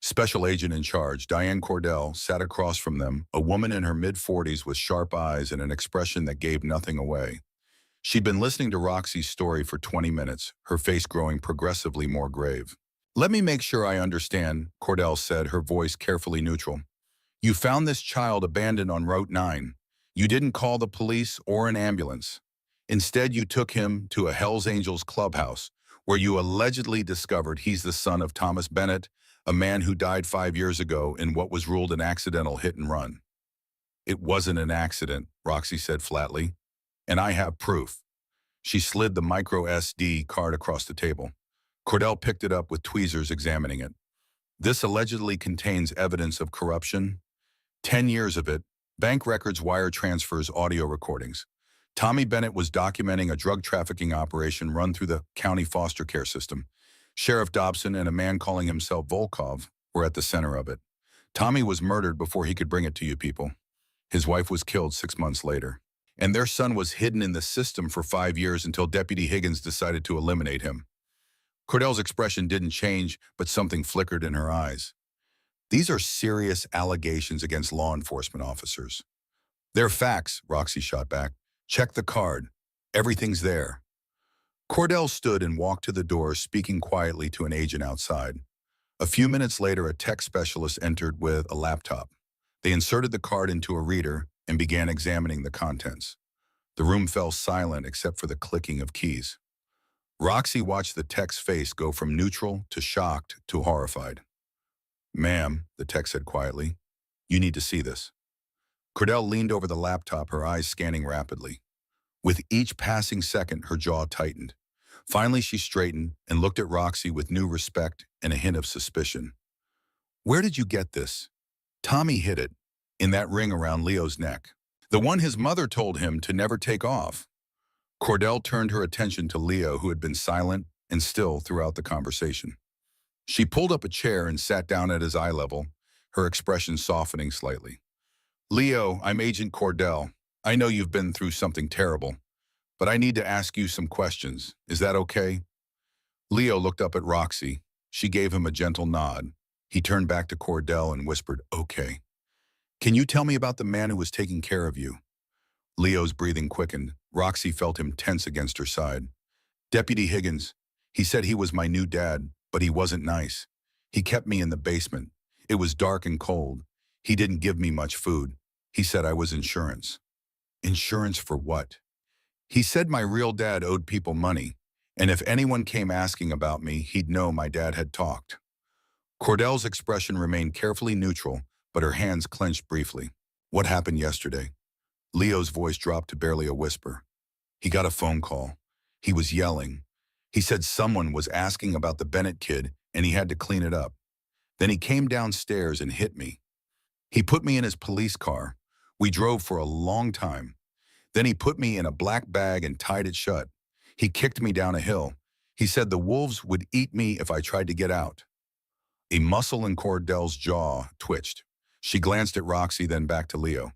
Special agent in charge, Diane Cordell, sat across from them, a woman in her mid-40s with sharp eyes and an expression that gave nothing away. She'd been listening to Roxy's story for 20 minutes, her face growing progressively more grave. "Let me make sure I understand," Cordell said, her voice carefully neutral. "You found this child abandoned on Route 9. You didn't call the police or an ambulance. Instead, you took him to a Hells Angels clubhouse, where you allegedly discovered he's the son of Thomas Bennett, a man who died 5 years ago in what was ruled an accidental hit and run." "It wasn't an accident," Roxy said flatly, "and I have proof." She slid the micro SD card across the table. Cordell picked it up with tweezers, examining it. "This allegedly contains evidence of corruption. 10 years of it, bank records, wire transfers, audio recordings. Tommy Bennett was documenting a drug trafficking operation run through the county foster care system. Sheriff Dobson and a man calling himself Volkov were at the center of it. Tommy was murdered before he could bring it to you people. His wife was killed 6 months later. And their son was hidden in the system for 5 years until Deputy Higgins decided to eliminate him." Cordell's expression didn't change, but something flickered in her eyes. "These are serious allegations against law enforcement officers." "They're facts," Roxy shot back. "Check the card. Everything's there." Cordell stood and walked to the door, speaking quietly to an agent outside. A few minutes later, a tech specialist entered with a laptop. They inserted the card into a reader and began examining the contents. The room fell silent except for the clicking of keys. Roxy watched the tech's face go from neutral to shocked to horrified. "Ma'am," the tech said quietly, "you need to see this." Cordell leaned over the laptop, her eyes scanning rapidly. With each passing second, her jaw tightened. Finally, she straightened and looked at Roxy with new respect and a hint of suspicion. "Where did you get this?" "Tommy hid it, in that ring around Leo's neck. The one his mother told him to never take off." Cordell turned her attention to Leo, who had been silent and still throughout the conversation. She pulled up a chair and sat down at his eye level, her expression softening slightly. "Leo, I'm Agent Cordell. I know you've been through something terrible, but I need to ask you some questions. Is that okay?" Leo looked up at Roxy. She gave him a gentle nod. He turned back to Cordell and whispered, "Okay. Can you tell me about the man who was taking care of you?" Leo's breathing quickened. Roxy felt him tense against her side. "Deputy Higgins. He said he was my new dad, but he wasn't nice. He kept me in the basement. It was dark and cold. He didn't give me much food. He said I was insurance." "Insurance for what?" "He said my real dad owed people money, and if anyone came asking about me, he'd know my dad had talked." Cordell's expression remained carefully neutral, but her hands clenched briefly. "What happened yesterday?" Leo's voice dropped to barely a whisper. "He got a phone call. He was yelling. He said someone was asking about the Bennett kid and he had to clean it up. Then he came downstairs and hit me. He put me in his police car. We drove for a long time. Then he put me in a black bag and tied it shut. He kicked me down a hill. He said the wolves would eat me if I tried to get out." A muscle in Cordell's jaw twitched. She glanced at Roxy, then back to Leo.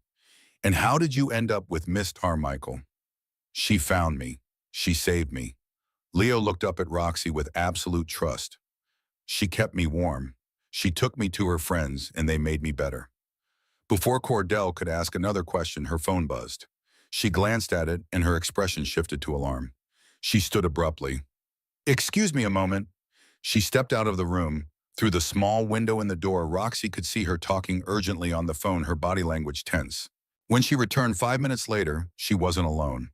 "And how did you end up with Miss Carmichael?" "She found me. She saved me." Leo looked up at Roxy with absolute trust. "She kept me warm. She took me to her friends, and they made me better." Before Cordell could ask another question, her phone buzzed. She glanced at it, and her expression shifted to alarm. She stood abruptly. "Excuse me a moment." She stepped out of the room. Through the small window in the door, Roxy could see her talking urgently on the phone, her body language tense. When she returned 5 minutes later, she wasn't alone.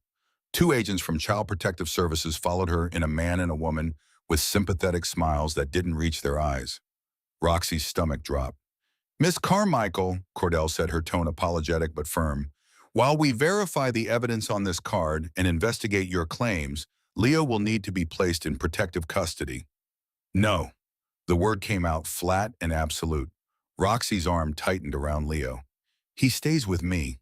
Two agents from Child Protective Services followed her in a man and a woman with sympathetic smiles that didn't reach their eyes. Roxy's stomach dropped. Miss Carmichael, Cordell said, her tone apologetic but firm, while we verify the evidence on this card and investigate your claims, Leo will need to be placed in protective custody. No. The word came out flat and absolute. Roxy's arm tightened around Leo. He stays with me.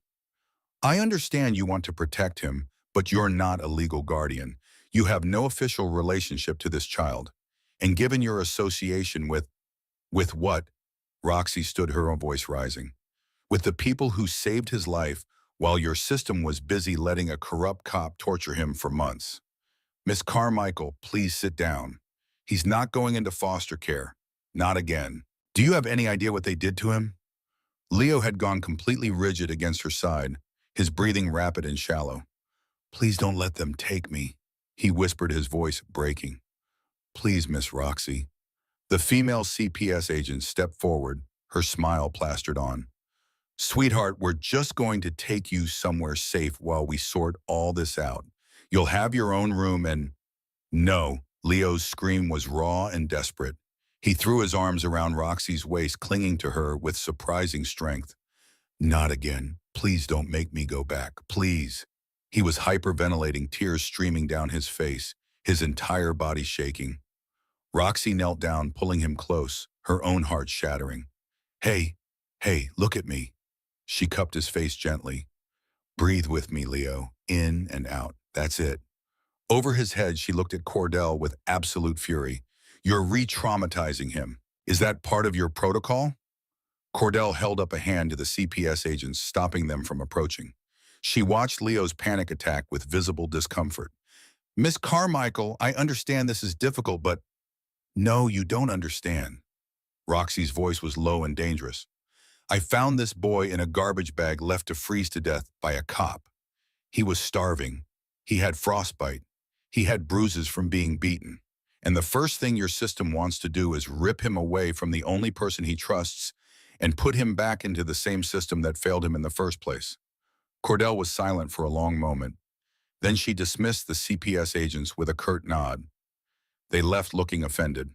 I understand you want to protect him, but you're not a legal guardian. You have no official relationship to this child. And given your association with what? Roxy stood, her own voice rising. With the people who saved his life while your system was busy letting a corrupt cop torture him for months. Miss Carmichael, please sit down. He's not going into foster care. Not again. Do you have any idea what they did to him? Leo had gone completely rigid against her side, his breathing rapid and shallow. Please don't let them take me, he whispered, his voice breaking. Please, Miss Roxy. The female CPS agent stepped forward, her smile plastered on. Sweetheart, we're just going to take you somewhere safe while we sort all this out. You'll have your own room and... No, Leo's scream was raw and desperate. He threw his arms around Roxy's waist, clinging to her with surprising strength. Not again. Please don't make me go back. Please. He was hyperventilating, tears streaming down his face, his entire body shaking. Roxy knelt down, pulling him close, her own heart shattering. Hey, look at me. She cupped his face gently. Breathe with me, Leo. In and out. That's it. Over his head, she looked at Cordell with absolute fury. You're re-traumatizing him. Is that part of your protocol? Cordell held up a hand to the CPS agents, stopping them from approaching. She watched Leo's panic attack with visible discomfort. Miss Carmichael, I understand this is difficult, but... No, you don't understand. Roxy's voice was low and dangerous. I found this boy in a garbage bag left to freeze to death by a cop. He was starving. He had frostbite. He had bruises from being beaten. And the first thing your system wants to do is rip him away from the only person he trusts and put him back into the same system that failed him in the first place. Cordell was silent for a long moment. Then she dismissed the CPS agents with a curt nod. They left looking offended.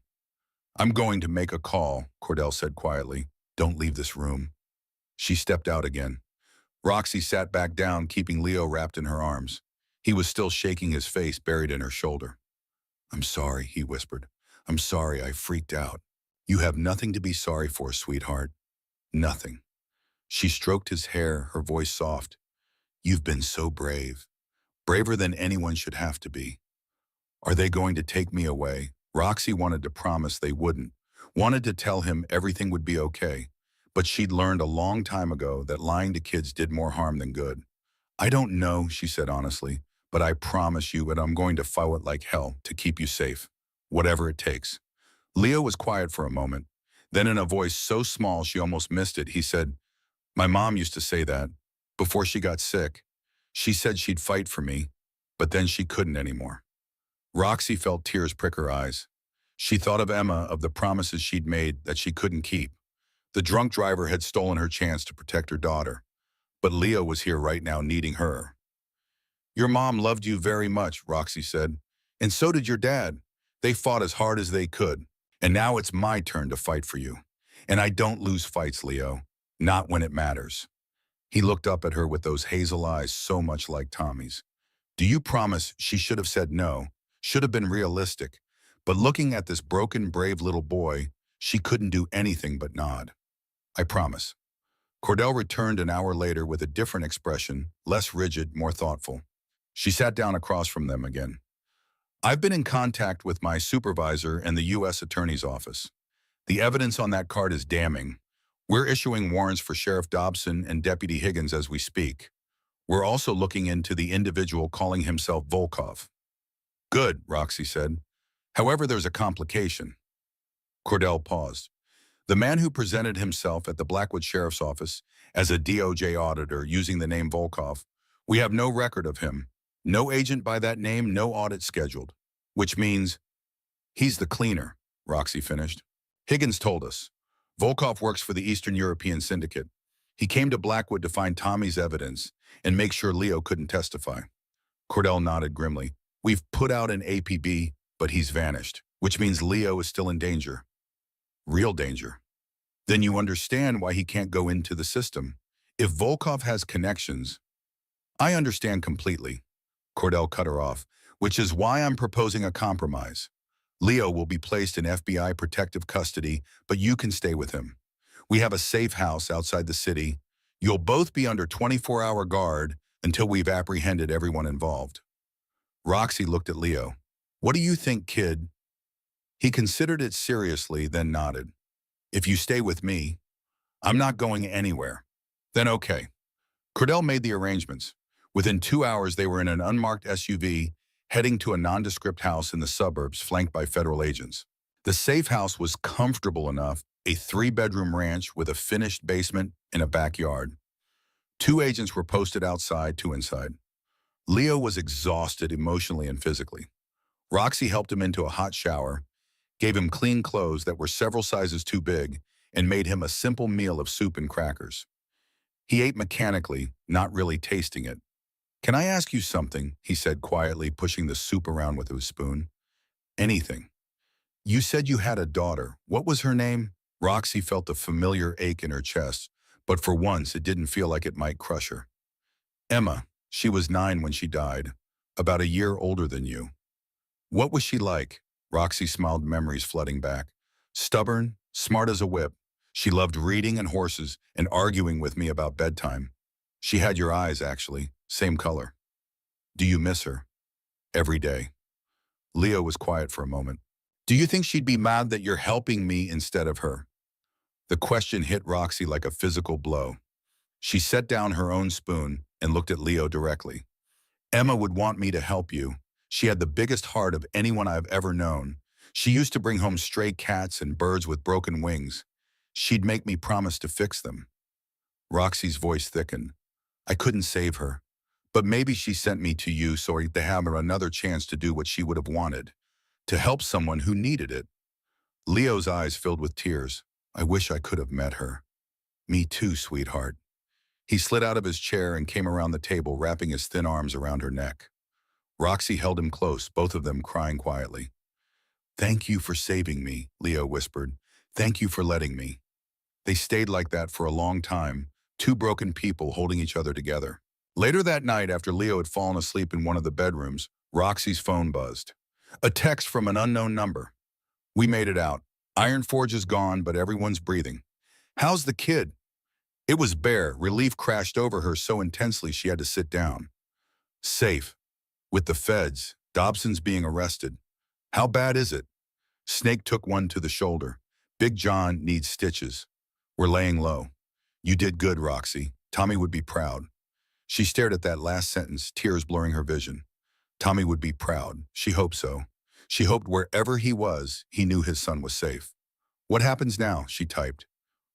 I'm going to make a call, Cordell said quietly. Don't leave this room. She stepped out again. Roxy sat back down, keeping Leo wrapped in her arms. He was still shaking, his face buried in her shoulder. I'm sorry, he whispered. I'm sorry, I freaked out. You have nothing to be sorry for, sweetheart. Nothing. She stroked his hair, her voice soft. You've been so brave. Braver than anyone should have to be. Are they going to take me away? Roxy wanted to promise they wouldn't, wanted to tell him everything would be okay. But she'd learned a long time ago that lying to kids did more harm than good. I don't know, she said honestly, but I promise you that I'm going to fight it like hell to keep you safe, whatever it takes. Leo was quiet for a moment. Then in a voice so small she almost missed it, he said, my mom used to say that before she got sick. She said she'd fight for me, but then she couldn't anymore. Roxy felt tears prick her eyes. She thought of Emma, of the promises she'd made that she couldn't keep. The drunk driver had stolen her chance to protect her daughter. But Leo was here right now, needing her. Your mom loved you very much, Roxy said. And so did your dad. They fought as hard as they could. And now it's my turn to fight for you. And I don't lose fights, Leo. Not when it matters. He looked up at her with those hazel eyes so much like Tommy's. Do you promise? She should have said no, should have been realistic. But looking at this broken, brave little boy, she couldn't do anything but nod. I promise. Cordell returned an hour later with a different expression, less rigid, more thoughtful. She sat down across from them again. I've been in contact with my supervisor and the U.S. Attorney's Office. The evidence on that card is damning. We're issuing warrants for Sheriff Dobson and Deputy Higgins as we speak. We're also looking into the individual calling himself Volkov. Good, Roxy said. However, there's a complication. Cordell paused. The man who presented himself at the Blackwood Sheriff's Office as a DOJ auditor using the name Volkov, we have no record of him. No agent by that name, no audit scheduled. Which means he's the cleaner, Roxy finished. Higgins told us. Volkov works for the Eastern European Syndicate. He came to Blackwood to find Tommy's evidence and make sure Leo couldn't testify. Cordell nodded grimly. We've put out an APB, but he's vanished, which means Leo is still in danger. Real danger. Then you understand why he can't go into the system. If Volkov has connections, I understand completely. Cordell cut her off, which is why I'm proposing a compromise. Leo will be placed in FBI protective custody, but you can stay with him. We have a safe house outside the city. You'll both be under 24-hour guard until we've apprehended everyone involved. Roxy looked at Leo. What do you think, kid? He considered it seriously, then nodded. If you stay with me, I'm not going anywhere. Then okay. Cordell made the arrangements. Within 2 hours, they were in an unmarked SUV, heading to a nondescript house in the suburbs flanked by federal agents. The safe house was comfortable enough, a 3-bedroom ranch with a finished basement and a backyard. 2 agents were posted outside, 2 inside. Leo was exhausted emotionally and physically. Roxy helped him into a hot shower, gave him clean clothes that were several sizes too big, and made him a simple meal of soup and crackers. He ate mechanically, not really tasting it. Can I ask you something? He said quietly, pushing the soup around with his spoon. Anything. You said you had a daughter. What was her name? Roxy felt a familiar ache in her chest, but for once it didn't feel like it might crush her. Emma. She was 9 when she died, about a year older than you. What was she like? Roxy smiled, memories flooding back. Stubborn, smart as a whip. She loved reading and horses and arguing with me about bedtime. She had your eyes, actually, same color. Do you miss her? Every day. Leo was quiet for a moment. Do you think she'd be mad that you're helping me instead of her? The question hit Roxy like a physical blow. She set down her own spoon and looked at Leo directly. Emma would want me to help you. She had the biggest heart of anyone I've ever known. She used to bring home stray cats and birds with broken wings. She'd make me promise to fix them. Roxy's voice thickened. I couldn't save her, but maybe she sent me to you so to have her another chance to do what she would have wanted, to help someone who needed it. Leo's eyes filled with tears. I wish I could have met her. Me too, sweetheart. He slid out of his chair and came around the table, wrapping his thin arms around her neck. Roxy held him close, both of them crying quietly. Thank you for saving me, Leo whispered. Thank you for letting me. They stayed like that for a long time, 2 broken people holding each other together. Later that night, after Leo had fallen asleep in one of the bedrooms, Roxy's phone buzzed. A text from an unknown number. We made it out. Iron Forge is gone, but everyone's breathing. How's the kid? It was Bear. Relief crashed over her so intensely she had to sit down. Safe. With the feds. Dobson's being arrested. How bad is it? Snake took one to the shoulder. Big John needs stitches. We're laying low. You did good, Roxy. Tommy would be proud. She stared at that last sentence, tears blurring her vision. Tommy would be proud. She hoped so. She hoped wherever he was, he knew his son was safe. What happens now? She typed.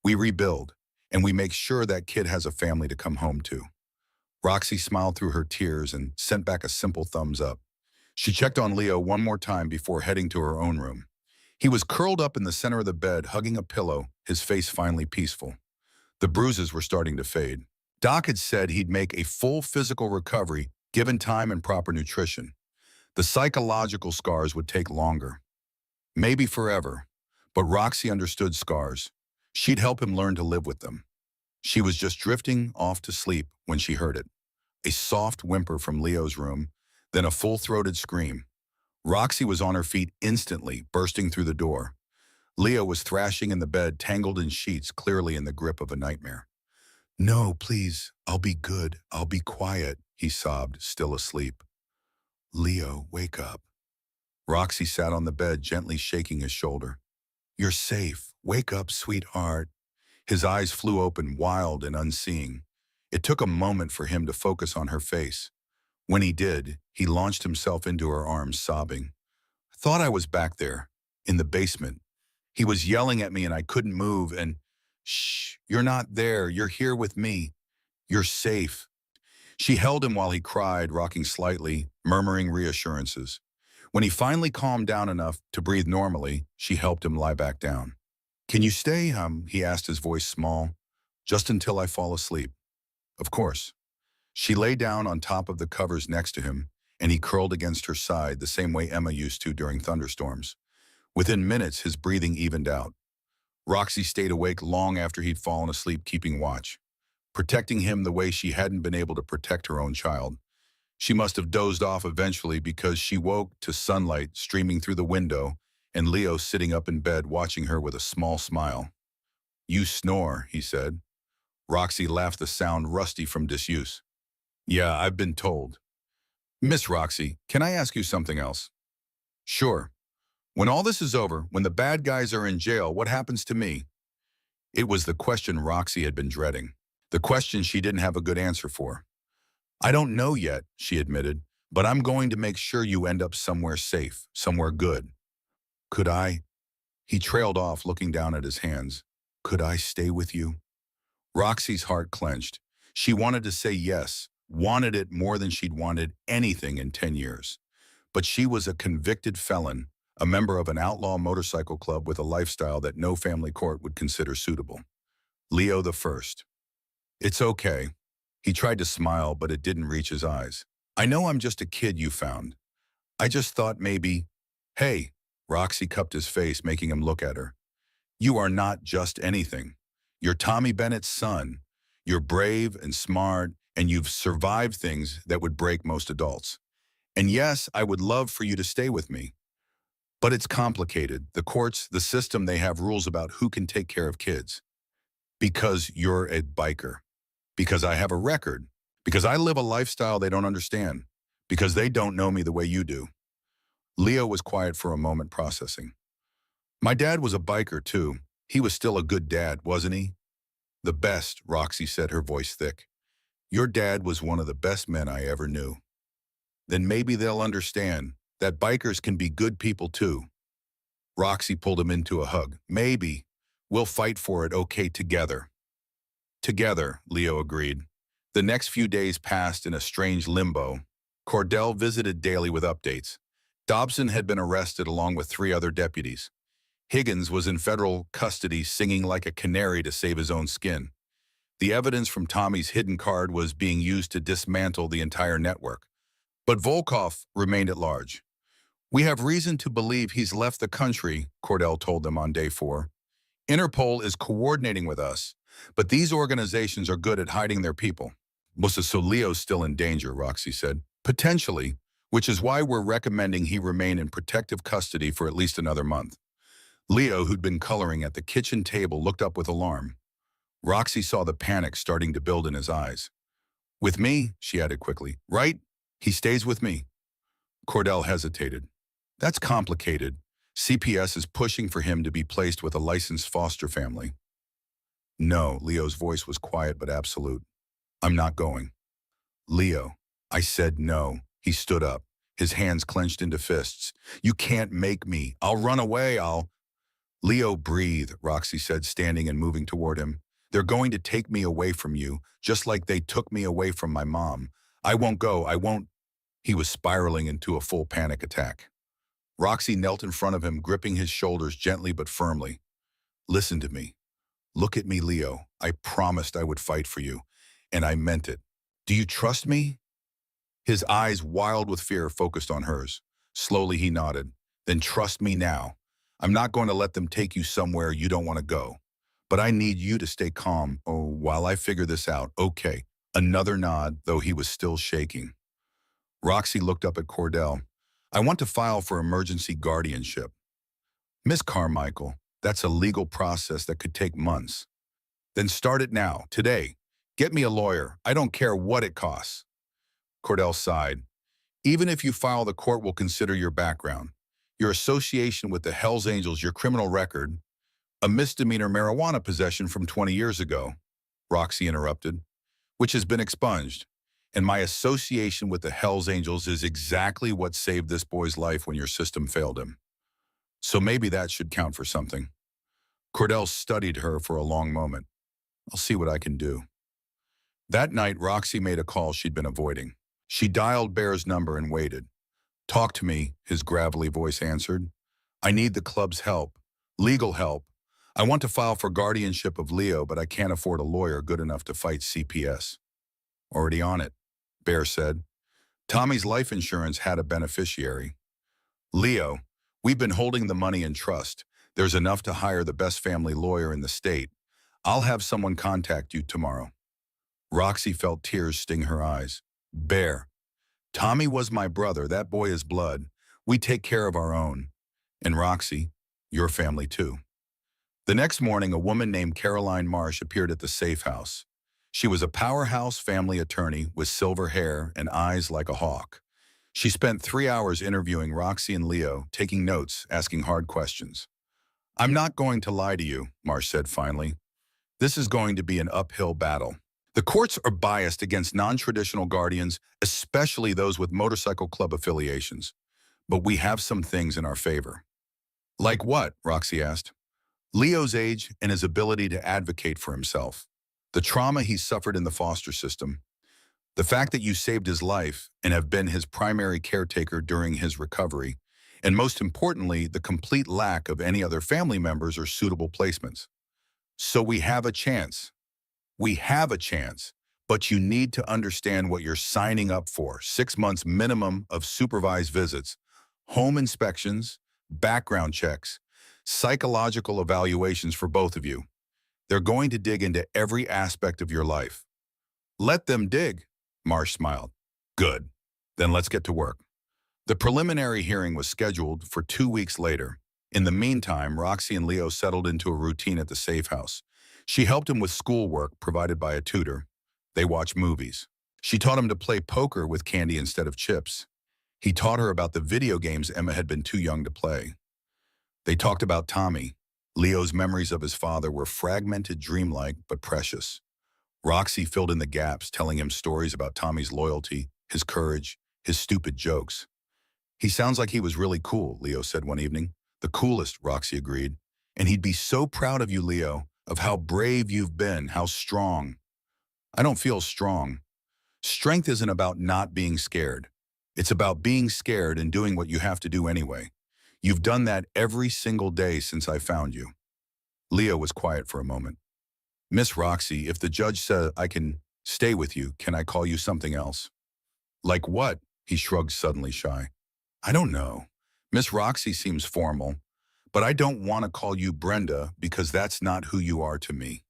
We rebuild, and we make sure that kid has a family to come home to. Roxy smiled through her tears and sent back a simple thumbs up. She checked on Leo one more time before heading to her own room. He was curled up in the center of the bed, hugging a pillow, his face finally peaceful. The bruises were starting to fade. Doc had said he'd make a full physical recovery, given time and proper nutrition. The psychological scars would take longer. Maybe forever. But Roxy understood scars. She'd help him learn to live with them. She was just drifting off to sleep when she heard it. A soft whimper from Leo's room, then a full-throated scream. Roxy was on her feet instantly, bursting through the door. Leo was thrashing in the bed, tangled in sheets, clearly in the grip of a nightmare. No, please, I'll be good, I'll be quiet, he sobbed, still asleep. Leo, wake up. Roxy sat on the bed, gently shaking his shoulder. You're safe. Wake up, sweetheart. His eyes flew open, wild and unseeing. It took a moment for him to focus on her face. When he did, he launched himself into her arms, sobbing. I thought I was back there, in the basement. He was yelling at me and I couldn't move and, shh, you're not there. You're here with me. You're safe. She held him while he cried, rocking slightly, murmuring reassurances. When he finally calmed down enough to breathe normally, she helped him lie back down. Can you stay, he asked, his voice small. Just until I fall asleep. Of course. She lay down on top of the covers next to him, and he curled against her side the same way Emma used to during thunderstorms. Within minutes, his breathing evened out. Roxy stayed awake long after he'd fallen asleep keeping watch, protecting him the way she hadn't been able to protect her own child. She must have dozed off eventually because she woke to sunlight streaming through the window and Leo sitting up in bed watching her with a small smile. "You snore," he said. Roxy laughed, the sound rusty from disuse. "Yeah, I've been told." "Miss Roxy, can I ask you something else?" "Sure. When all this is over, when the bad guys are in jail, what happens to me?" It was the question Roxy had been dreading. The question she didn't have a good answer for. "I don't know yet," she admitted, "but I'm going to make sure you end up somewhere safe, somewhere good." "Could I?" He trailed off, looking down at his hands. "Could I stay with you?" Roxy's heart clenched. She wanted to say yes, wanted it more than she'd wanted anything in 10 years. But she was a convicted felon, a member of an outlaw motorcycle club with a lifestyle that no family court would consider suitable. Leo the First. "It's okay." He tried to smile, but it didn't reach his eyes. "I know I'm just a kid you found. I just thought maybe—" "Hey," Roxy cupped his face, making him look at her. "You are not just anything. You're Tommy Bennett's son. You're brave and smart, and you've survived things that would break most adults. And yes, I would love for you to stay with me. But it's complicated. The courts, the system, they have rules about who can take care of kids. Because you're a biker. Because I have a record. Because I live a lifestyle they don't understand. Because they don't know me the way you do." Leo was quiet for a moment, processing. "My dad was a biker, too. He was still a good dad, wasn't he?" "The best," Roxy said, her voice thick. "Your dad was one of the best men I ever knew." "Then maybe they'll understand that bikers can be good people, too." Roxy pulled him into a hug. "Maybe. We'll fight for it, okay, together." "Together," Leo agreed. The next few days passed in a strange limbo. Cordell visited daily with updates. Dobson had been arrested along with 3 other deputies. Higgins was in federal custody singing like a canary to save his own skin. The evidence from Tommy's hidden card was being used to dismantle the entire network. But Volkov remained at large. "We have reason to believe he's left the country," Cordell told them on day 4. "Interpol is coordinating with us, but these organizations are good at hiding their people." "So Leo's still in danger," Roxy said. "Potentially, which is why we're recommending he remain in protective custody for at least another month." Leo, who'd been coloring at the kitchen table, looked up with alarm. Roxy saw the panic starting to build in his eyes. "With me," she added quickly. "Right? He stays with me." Cordell hesitated. "That's complicated. CPS is pushing for him to be placed with a licensed foster family." "No," Leo's voice was quiet but absolute. "I'm not going." "Leo." I said no. He stood up, his hands clenched into fists. "You can't make me. I'll run away. Leo, breathe," Roxy said, standing and moving toward him. "They're going to take me away from you, just like they took me away from my mom. I won't go. I won't." He was spiraling into a full panic attack. Roxy knelt in front of him, gripping his shoulders gently but firmly. "Listen to me. Look at me, Leo. I promised I would fight for you, and I meant it. Do you trust me?" His eyes, wild with fear, focused on hers. Slowly he nodded. "Then trust me now. I'm not going to let them take you somewhere you don't want to go. But I need you to stay calm, while I figure this out." "Okay." Another nod, though he was still shaking. Roxy looked up at Cordell. "I want to file for emergency guardianship." "Miss Carmichael, that's a legal process that could take months." "Then start it now, today. Get me a lawyer. I don't care what it costs." Cordell sighed. "Even if you file, the court will consider your background, your association with the Hells Angels, your criminal record, a misdemeanor marijuana possession from 20 years ago," Roxy interrupted, "which has been expunged. And my association with the Hells Angels is exactly what saved this boy's life when your system failed him. So maybe that should count for something." Cordell studied her for a long moment. "I'll see what I can do." That night, Roxy made a call she'd been avoiding. She dialed Bear's number and waited. "Talk to me," his gravelly voice answered. "I need the club's help. Legal help. I want to file for guardianship of Leo, but I can't afford a lawyer good enough to fight CPS." "Already on it," Bear said. Tommy's life insurance had a beneficiary. Leo, we've been holding the money in trust. There's enough to hire the best family lawyer in the state. I'll have someone contact you tomorrow. Roxy felt tears sting her eyes. Bear, Tommy was my brother. That boy is blood. We take care of our own. And Roxy, your family too. The next morning, a woman named Caroline Marsh appeared at the safe house. She was a powerhouse family attorney with silver hair and eyes like a hawk. She spent 3 hours interviewing Roxy and Leo, taking notes, asking hard questions. I'm not going to lie to you, Marsh said finally. This is going to be an uphill battle. The courts are biased against non-traditional guardians, especially those with motorcycle club affiliations. But we have some things in our favor. Like what? Roxy asked. Leo's age and his ability to advocate for himself. The trauma he suffered in the foster system. The fact that you saved his life and have been his primary caretaker during his recovery. And most importantly, the complete lack of any other family members or suitable placements. So we have a chance. We have a chance, but you need to understand what you're signing up for. 6 months minimum of supervised visits, home inspections, background checks, psychological evaluations for both of you. They're going to dig into every aspect of your life. Let them dig, Marsh smiled. Good. Then let's get to work. The preliminary hearing was scheduled for 2 weeks later. In the meantime, Roxy and Leo settled into a routine at the safe house. She helped him with schoolwork provided by a tutor. They watched movies. She taught him to play poker with candy instead of chips. He taught her about the video games Emma had been too young to play. They talked about Tommy. Leo's memories of his father were fragmented, dreamlike, but precious. Roxy filled in the gaps, telling him stories about Tommy's loyalty, his courage, his stupid jokes. He sounds like he was really cool, Leo said one evening. The coolest, Roxy agreed. And he'd be so proud of you, Leo, of how brave you've been, how strong. I don't feel strong. Strength isn't about not being scared. It's about being scared and doing what you have to do anyway. You've done that every single day since I found you. Leo was quiet for a moment. Miss Roxy, if the judge said I can stay with you, can I call you something else? Like what? He shrugged, suddenly shy. I don't know. Miss Roxy seems formal, but I don't want to call you Brenda because that's not who you are to me.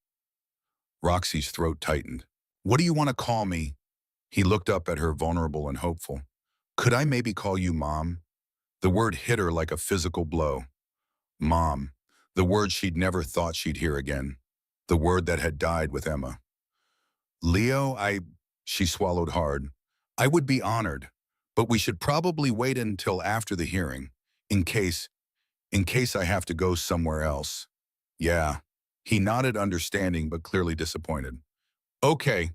Roxy's throat tightened. What do you want to call me? He looked up at her, vulnerable and hopeful. Could I maybe call you Mom? The word hit her like a physical blow. Mom, the word she'd never thought she'd hear again. The word that had died with Emma. Leo, she swallowed hard. I would be honored, but we should probably wait until after the hearing, in case I have to go somewhere else. Yeah. He nodded, understanding but clearly disappointed. Okay,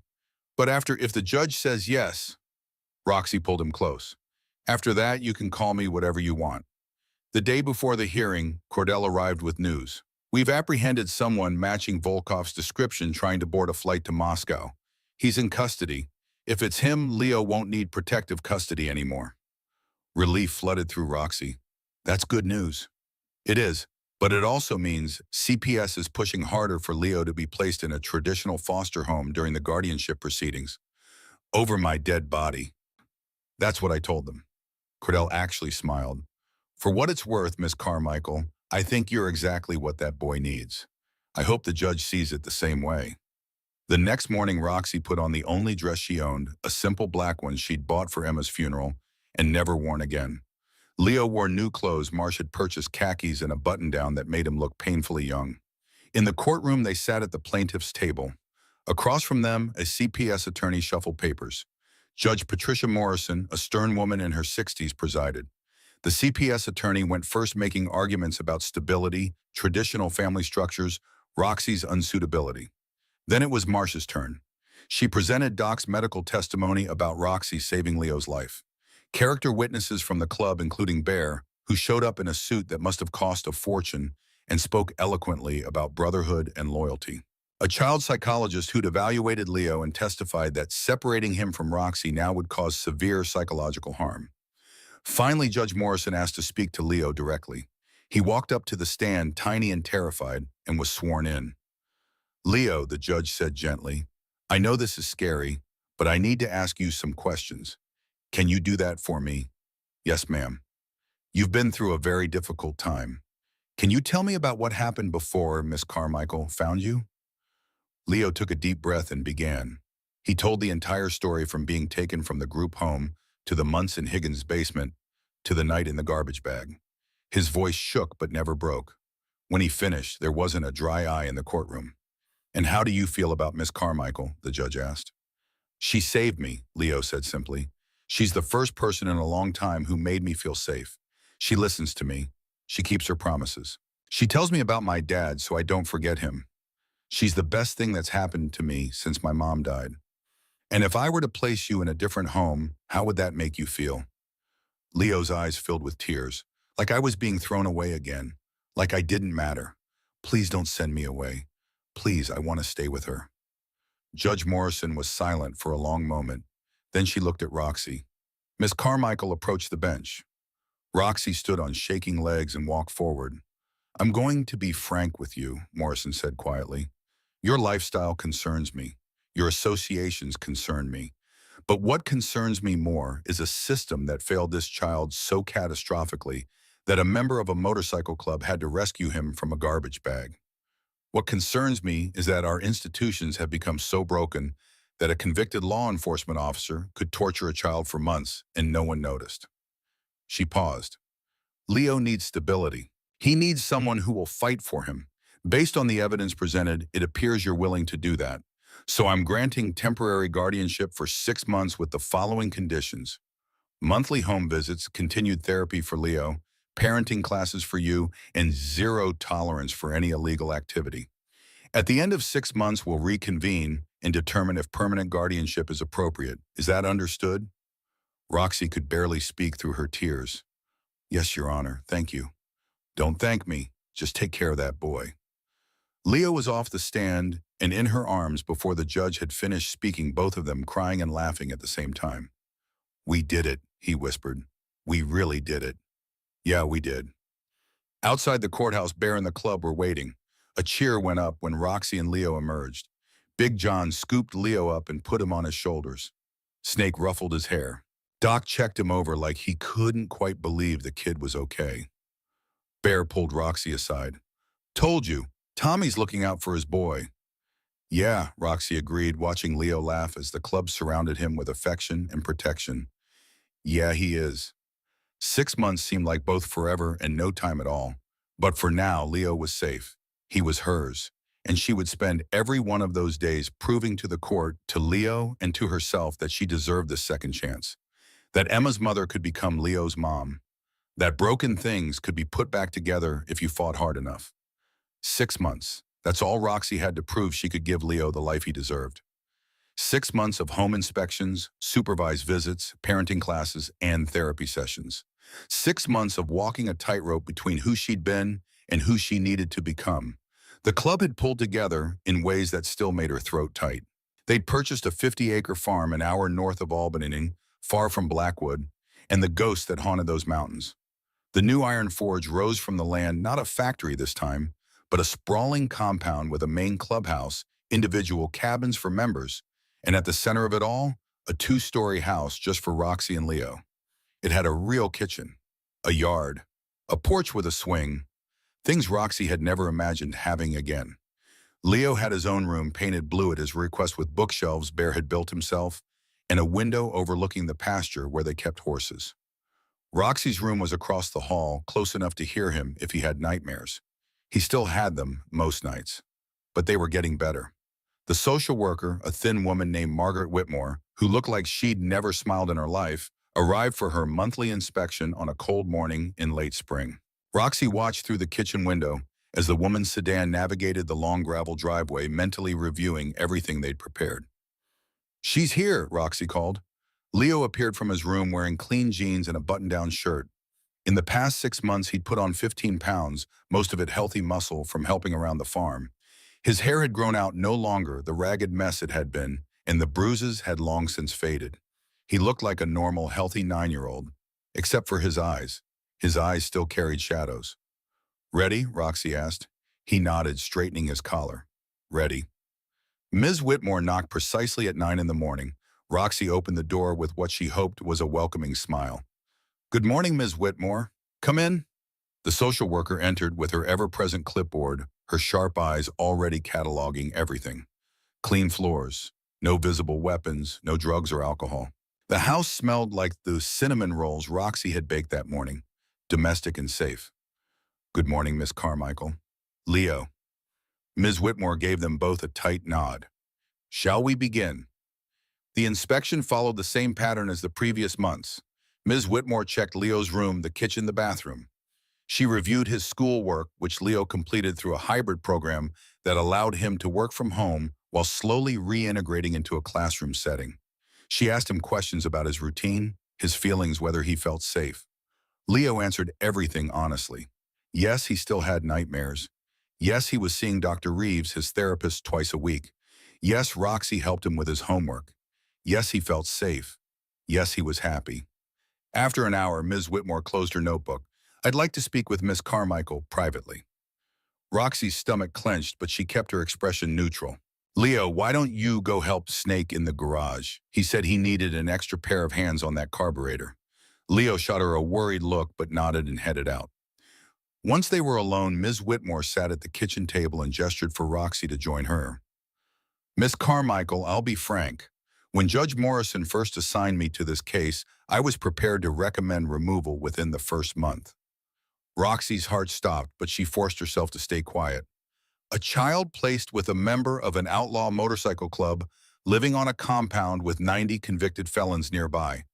but if the judge says yes, Roxy pulled him close. After that, you can call me whatever you want. The day before the hearing, Cordell arrived with news. We've apprehended someone matching Volkov's description trying to board a flight to Moscow. He's in custody. If it's him, Leo won't need protective custody anymore. Relief flooded through Roxy. That's good news. It is, but it also means CPS is pushing harder for Leo to be placed in a traditional foster home during the guardianship proceedings. Over my dead body. That's what I told them. Cordell actually smiled. For what it's worth, Miss Carmichael, I think you're exactly what that boy needs. I hope the judge sees it the same way. The next morning, Roxy put on the only dress she owned, a simple black one she'd bought for Emma's funeral and never worn again. Leo wore new clothes. Marsh had purchased khakis and a button-down that made him look painfully young. In the courtroom, they sat at the plaintiff's table. Across from them, a CPS attorney shuffled papers. Judge Patricia Morrison, a stern woman in her 60s, presided. The CPS attorney went first, making arguments about stability, traditional family structures, Roxy's unsuitability. Then it was Marsh's turn. She presented Doc's medical testimony about Roxy saving Leo's life. Character witnesses from the club, including Bear, who showed up in a suit that must have cost a fortune and spoke eloquently about brotherhood and loyalty. A child psychologist who'd evaluated Leo and testified that separating him from Roxy now would cause severe psychological harm. Finally, Judge Morrison asked to speak to Leo directly. He walked up to the stand, tiny and terrified, and was sworn in. Leo, the judge said gently, I know this is scary, but I need to ask you some questions. Can you do that for me? Yes, ma'am. You've been through a very difficult time. Can you tell me about what happened before Miss Carmichael found you? Leo took a deep breath and began. He told the entire story from being taken from the group home to the months in Higgins' basement to the night in the garbage bag. His voice shook but never broke. When he finished, there wasn't a dry eye in the courtroom. And how do you feel about Miss Carmichael? The judge asked. She saved me, Leo said simply. She's the first person in a long time who made me feel safe. She listens to me. She keeps her promises. She tells me about my dad so I don't forget him. She's the best thing that's happened to me since my mom died. And if I were to place you in a different home, how would that make you feel? Leo's eyes filled with tears, like I was being thrown away again, like I didn't matter. Please don't send me away. Please, I want to stay with her. Judge Morrison was silent for a long moment. Then she looked at Roxy. Miss Carmichael approached the bench. Roxy stood on shaking legs and walked forward. I'm going to be frank with you, Morrison said quietly. Your lifestyle concerns me. Your associations concern me. But what concerns me more is a system that failed this child so catastrophically that a member of a motorcycle club had to rescue him from a garbage bag. What concerns me is that our institutions have become so broken that a convicted law enforcement officer could torture a child for months and no one noticed. She paused. Leo needs stability. He needs someone who will fight for him. Based on the evidence presented, it appears you're willing to do that. So I'm granting temporary guardianship for 6 months with the following conditions. Monthly home visits, continued therapy for Leo, parenting classes for you, and zero tolerance for any illegal activity. At the end of 6 months, we'll reconvene and determine if permanent guardianship is appropriate. Is that understood? Roxy could barely speak through her tears. Yes, Your Honor, thank you. Don't thank me, just take care of that boy. Leo was off the stand and in her arms before the judge had finished speaking, both of them crying and laughing at the same time. We did it, he whispered. We really did it. Yeah, we did. Outside the courthouse, Bear and the club were waiting. A cheer went up when Roxy and Leo emerged. Big John scooped Leo up and put him on his shoulders. Snake ruffled his hair. Doc checked him over like he couldn't quite believe the kid was okay. Bear pulled Roxy aside. Told you, Tommy's looking out for his boy. Yeah, Roxy agreed, watching Leo laugh as the club surrounded him with affection and protection. Yeah, he is. 6 months seemed like both forever and no time at all. But for now, Leo was safe. He was hers. And she would spend every one of those days proving to the court, to Leo, and to herself that she deserved this second chance. That Emma's mother could become Leo's mom. That broken things could be put back together if you fought hard enough. 6 months. That's all Roxy had to prove she could give Leo the life he deserved. 6 months of home inspections, supervised visits, parenting classes, and therapy sessions. 6 months of walking a tightrope between who she'd been and who she needed to become. The club had pulled together in ways that still made her throat tight. They'd purchased a 50-acre farm an hour north of Albany, far from Blackwood, and the ghosts that haunted those mountains. The new iron forge rose from the land, not a factory this time, but a sprawling compound with a main clubhouse, individual cabins for members, and at the center of it all, a 2-story house just for Roxy and Leo. It had a real kitchen, a yard, a porch with a swing, things Roxy had never imagined having again. Leo had his own room painted blue at his request with bookshelves Bear had built himself, and a window overlooking the pasture where they kept horses. Roxy's room was across the hall, close enough to hear him if he had nightmares. He still had them most nights, but they were getting better. The social worker, a thin woman named Margaret Whitmore, who looked like she'd never smiled in her life, arrived for her monthly inspection on a cold morning in late spring. Roxy watched through the kitchen window as the woman's sedan navigated the long gravel driveway, mentally reviewing everything they'd prepared. She's here, Roxy called. Leo appeared from his room wearing clean jeans and a button-down shirt. In the past 6 months, he'd put on 15 pounds, most of it healthy muscle from helping around the farm. His hair had grown out no longer the ragged mess it had been, and the bruises had long since faded. He looked like a normal, healthy 9-year-old, except for his eyes. His eyes still carried shadows. Ready? Roxy asked. He nodded, straightening his collar. Ready. Ms. Whitmore knocked precisely at 9 in the morning. Roxy opened the door with what she hoped was a welcoming smile. "Good morning, Ms. Whitmore. Come in." The social worker entered with her ever-present clipboard, her sharp eyes already cataloging everything. Clean floors, no visible weapons, no drugs or alcohol. The house smelled like the cinnamon rolls Roxy had baked that morning, domestic and safe. "Good morning, Miss Carmichael." "Leo." Ms. Whitmore gave them both a tight nod. "Shall we begin?" The inspection followed the same pattern as the previous months. Ms. Whitmore checked Leo's room, the kitchen, the bathroom. She reviewed his schoolwork, which Leo completed through a hybrid program that allowed him to work from home while slowly reintegrating into a classroom setting. She asked him questions about his routine, his feelings, whether he felt safe. Leo answered everything honestly. Yes, he still had nightmares. Yes, he was seeing Dr. Reeves, his therapist, twice a week. Yes, Roxy helped him with his homework. Yes, he felt safe. Yes, he was happy. After an hour, Ms. Whitmore closed her notebook. "I'd like to speak with Miss Carmichael privately." Roxy's stomach clenched, but she kept her expression neutral. "Leo, why don't you go help Snake in the garage? He said he needed an extra pair of hands on that carburetor." Leo shot her a worried look, but nodded and headed out. Once they were alone, Ms. Whitmore sat at the kitchen table and gestured for Roxy to join her. "Miss Carmichael, I'll be frank. When Judge Morrison first assigned me to this case, I was prepared to recommend removal within the first month." Roxy's heart stopped, but she forced herself to stay quiet. A child placed with a member of an outlaw motorcycle club, living on a compound with 90 convicted felons nearby.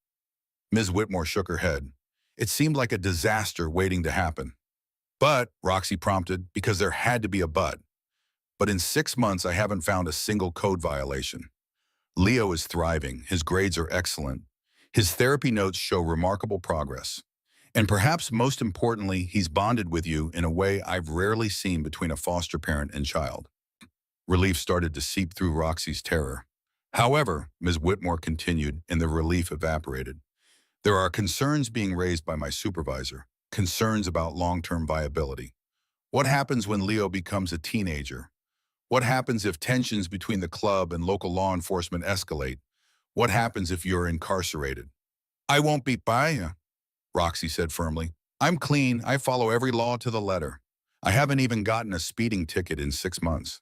Ms. Whitmore shook her head. It seemed like a disaster waiting to happen. "But," Roxy prompted, because there had to be a but. "But in 6 months, I haven't found a single code violation." Leo is thriving. His grades are excellent. His therapy notes show remarkable progress. And perhaps most importantly, he's bonded with you in a way I've rarely seen between a foster parent and child. Relief started to seep through Roxy's terror. "However," Ms. Whitmore continued, and the relief evaporated, "there are concerns being raised by my supervisor, concerns about long-term viability. What happens when Leo becomes a teenager? What happens if tensions between the club and local law enforcement escalate? What happens if you're incarcerated?" "I won't be by you," Roxy said firmly. "I'm clean. I follow every law to the letter. I haven't even gotten a speeding ticket in 6 months."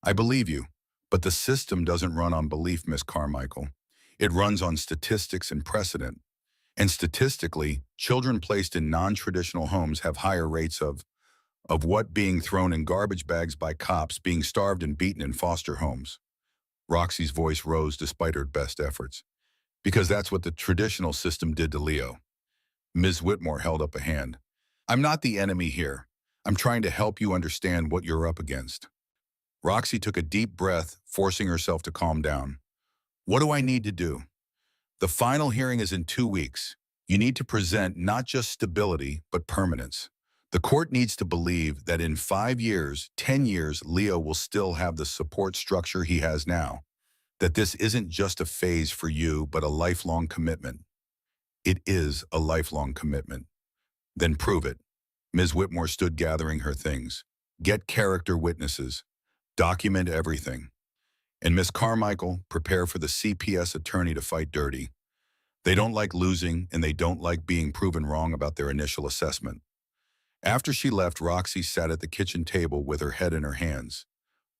"I believe you, but the system doesn't run on belief, Miss Carmichael. It runs on statistics and precedent. And statistically, children placed in non-traditional homes have higher rates of what being thrown in garbage bags by cops, being starved and beaten in foster homes." Roxy's voice rose despite her best efforts. "Because that's what the traditional system did to Leo." Ms. Whitmore held up a hand. "I'm not the enemy here. I'm trying to help you understand what you're up against." Roxy took a deep breath, forcing herself to calm down. "What do I need to do?" "The final hearing is in 2 weeks. You need to present not just stability, but permanence. The court needs to believe that in 5 years, 10 years, Leo will still have the support structure he has now. That this isn't just a phase for you, but a lifelong commitment." "It is a lifelong commitment." "Then prove it." Ms. Whitmore stood gathering her things. "Get character witnesses. Document everything. And Miss Carmichael, prepare for the CPS attorney to fight dirty. They don't like losing, and they don't like being proven wrong about their initial assessment." After she left, Roxy sat at the kitchen table with her head in her hands.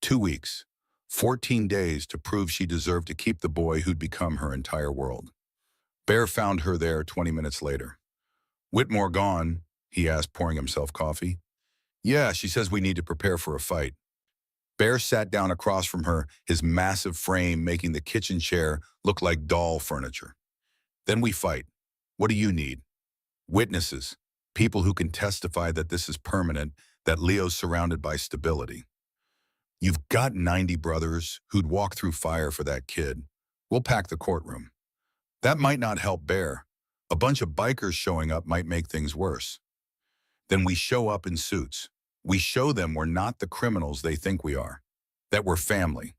2 weeks. 14 days to prove she deserved to keep the boy who'd become her entire world. Bear found her there 20 minutes later. "Whitmore gone?" he asked, pouring himself coffee. "Yeah, she says we need to prepare for a fight." Bear sat down across from her, his massive frame making the kitchen chair look like doll furniture. "Then we fight. What do you need?" "Witnesses. People who can testify that this is permanent, that Leo's surrounded by stability." "You've got 90 brothers who'd walk through fire for that kid. We'll pack the courtroom." "That might not help Bear. A bunch of bikers showing up might make things worse." "Then we show up in suits. We show them we're not the criminals they think we are. That we're family."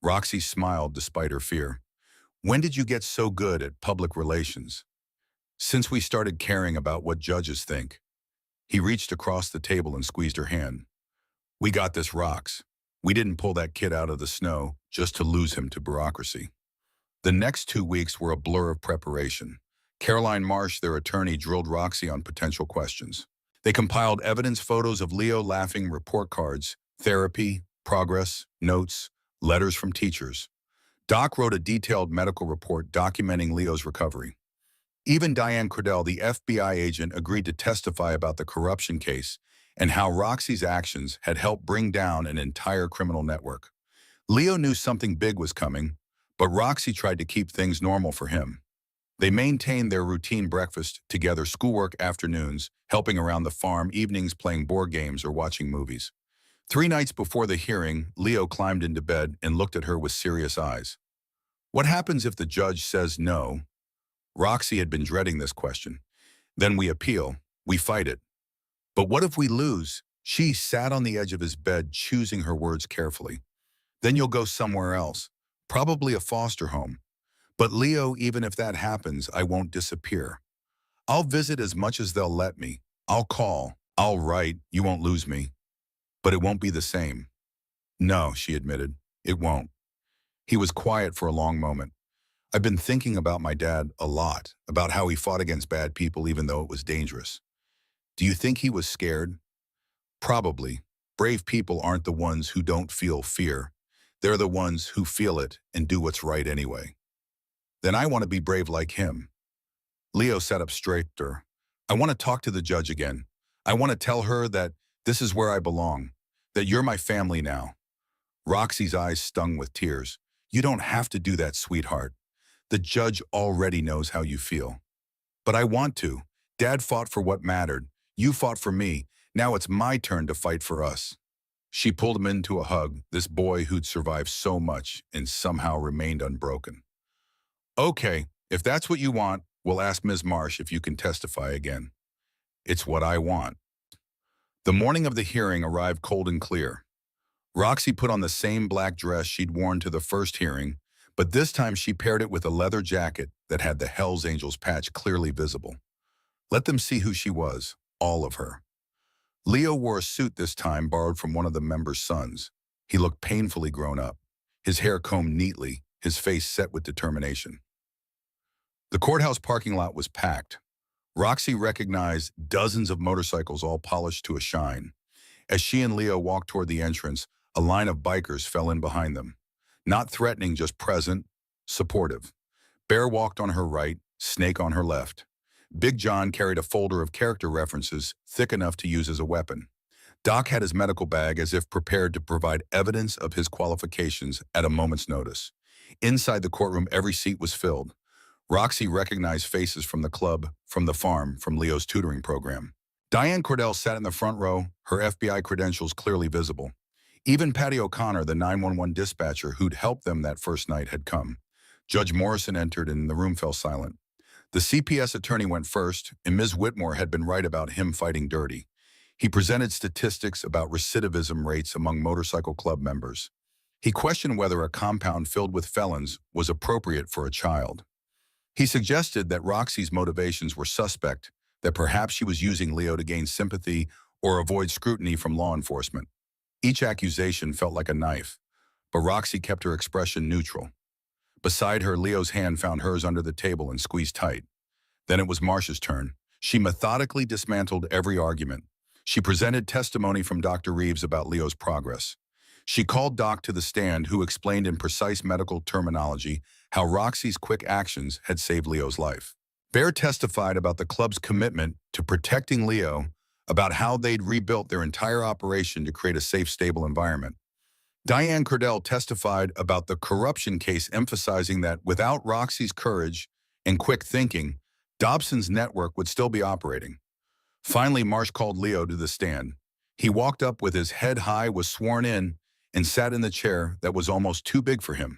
Roxy smiled despite her fear. "When did you get so good at public relations?" "Since we started caring about what judges think." He reached across the table and squeezed her hand. "We got this, Rox. We didn't pull that kid out of the snow just to lose him to bureaucracy." The next 2 weeks were a blur of preparation. Caroline Marsh, their attorney, drilled Roxy on potential questions. They compiled evidence photos of Leo laughing, report cards, therapy, progress, notes, letters from teachers. Doc wrote a detailed medical report documenting Leo's recovery. Even Diane Cordell, the FBI agent, agreed to testify about the corruption case and how Roxy's actions had helped bring down an entire criminal network. Leo knew something big was coming, but Roxy tried to keep things normal for him. They maintained their routine breakfast together, schoolwork afternoons, helping around the farm, evenings playing board games or watching movies. 3 nights before the hearing, Leo climbed into bed and looked at her with serious eyes. What happens if the judge says no? Roxy had been dreading this question. Then we appeal. We fight it. But what if we lose? She sat on the edge of his bed, choosing her words carefully. Then you'll go somewhere else, probably a foster home. But Leo, even if that happens, I won't disappear. I'll visit as much as they'll let me. I'll call. I'll write. You won't lose me. But it won't be the same. No, she admitted. It won't. He was quiet for a long moment. I've been thinking about my dad a lot, about how he fought against bad people even though it was dangerous. Do you think he was scared? Probably. Brave people aren't the ones who don't feel fear. They're the ones who feel it and do what's right anyway. Then I want to be brave like him. Leo sat up straighter. I want to talk to the judge again. I want to tell her that this is where I belong, that you're my family now. Roxy's eyes stung with tears. You don't have to do that, sweetheart. The judge already knows how you feel. But I want to. Dad fought for what mattered. You fought for me. Now it's my turn to fight for us. She pulled him into a hug, this boy who'd survived so much and somehow remained unbroken. Okay, if that's what you want, we'll ask Ms. Marsh if you can testify again. It's what I want. The morning of the hearing arrived cold and clear. Roxy put on the same black dress she'd worn to the first hearing, but this time she paired it with a leather jacket that had the Hells Angels patch clearly visible. Let them see who she was, all of her. Leo wore a suit this time borrowed from one of the members' sons. He looked painfully grown up, his hair combed neatly, his face set with determination. The courthouse parking lot was packed. Roxy recognized dozens of motorcycles all polished to a shine. As she and Leo walked toward the entrance, a line of bikers fell in behind them. Not threatening, just present, supportive. Bear walked on her right, Snake on her left. Big John carried a folder of character references thick enough to use as a weapon. Doc had his medical bag as if prepared to provide evidence of his qualifications at a moment's notice. Inside the courtroom, every seat was filled. Roxy recognized faces from the club, from the farm, from Leo's tutoring program. Diane Cordell sat in the front row, her FBI credentials clearly visible. Even Patty O'Connor, the 911 dispatcher who'd helped them that first night, had come. Judge Morrison entered and the room fell silent. The CPS attorney went first, and Ms. Whitmore had been right about him fighting dirty. He presented statistics about recidivism rates among motorcycle club members. He questioned whether a compound filled with felons was appropriate for a child. He suggested that Roxy's motivations were suspect, that perhaps she was using Leo to gain sympathy or avoid scrutiny from law enforcement. Each accusation felt like a knife, but Roxy kept her expression neutral. Beside her, Leo's hand found hers under the table and squeezed tight. Then it was Marsh's turn. She methodically dismantled every argument. She presented testimony from Dr. Reeves about Leo's progress. She called Doc to the stand, who explained in precise medical terminology how Roxy's quick actions had saved Leo's life. Bear testified about the club's commitment to protecting Leo, about how they'd rebuilt their entire operation to create a safe, stable environment. Diane Cordell testified about the corruption case, emphasizing that without Roxy's courage and quick thinking, Dobson's network would still be operating. Finally, Marsh called Leo to the stand. He walked up with his head high, was sworn in, and sat in the chair that was almost too big for him.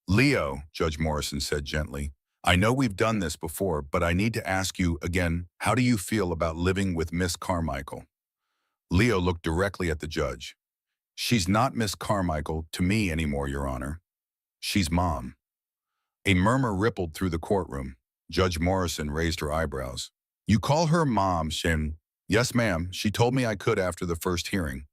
Leo, Judge Morrison said gently, I know we've done this before, but I need to ask you again, how do you feel about living with Miss Carmichael? Leo looked directly at the judge. She's not Miss Carmichael to me anymore, Your Honor. She's Mom. A murmur rippled through the courtroom. Judge Morrison raised her eyebrows. You call her Mom, Shin? Yes, ma'am. She told me I could after the first hearing.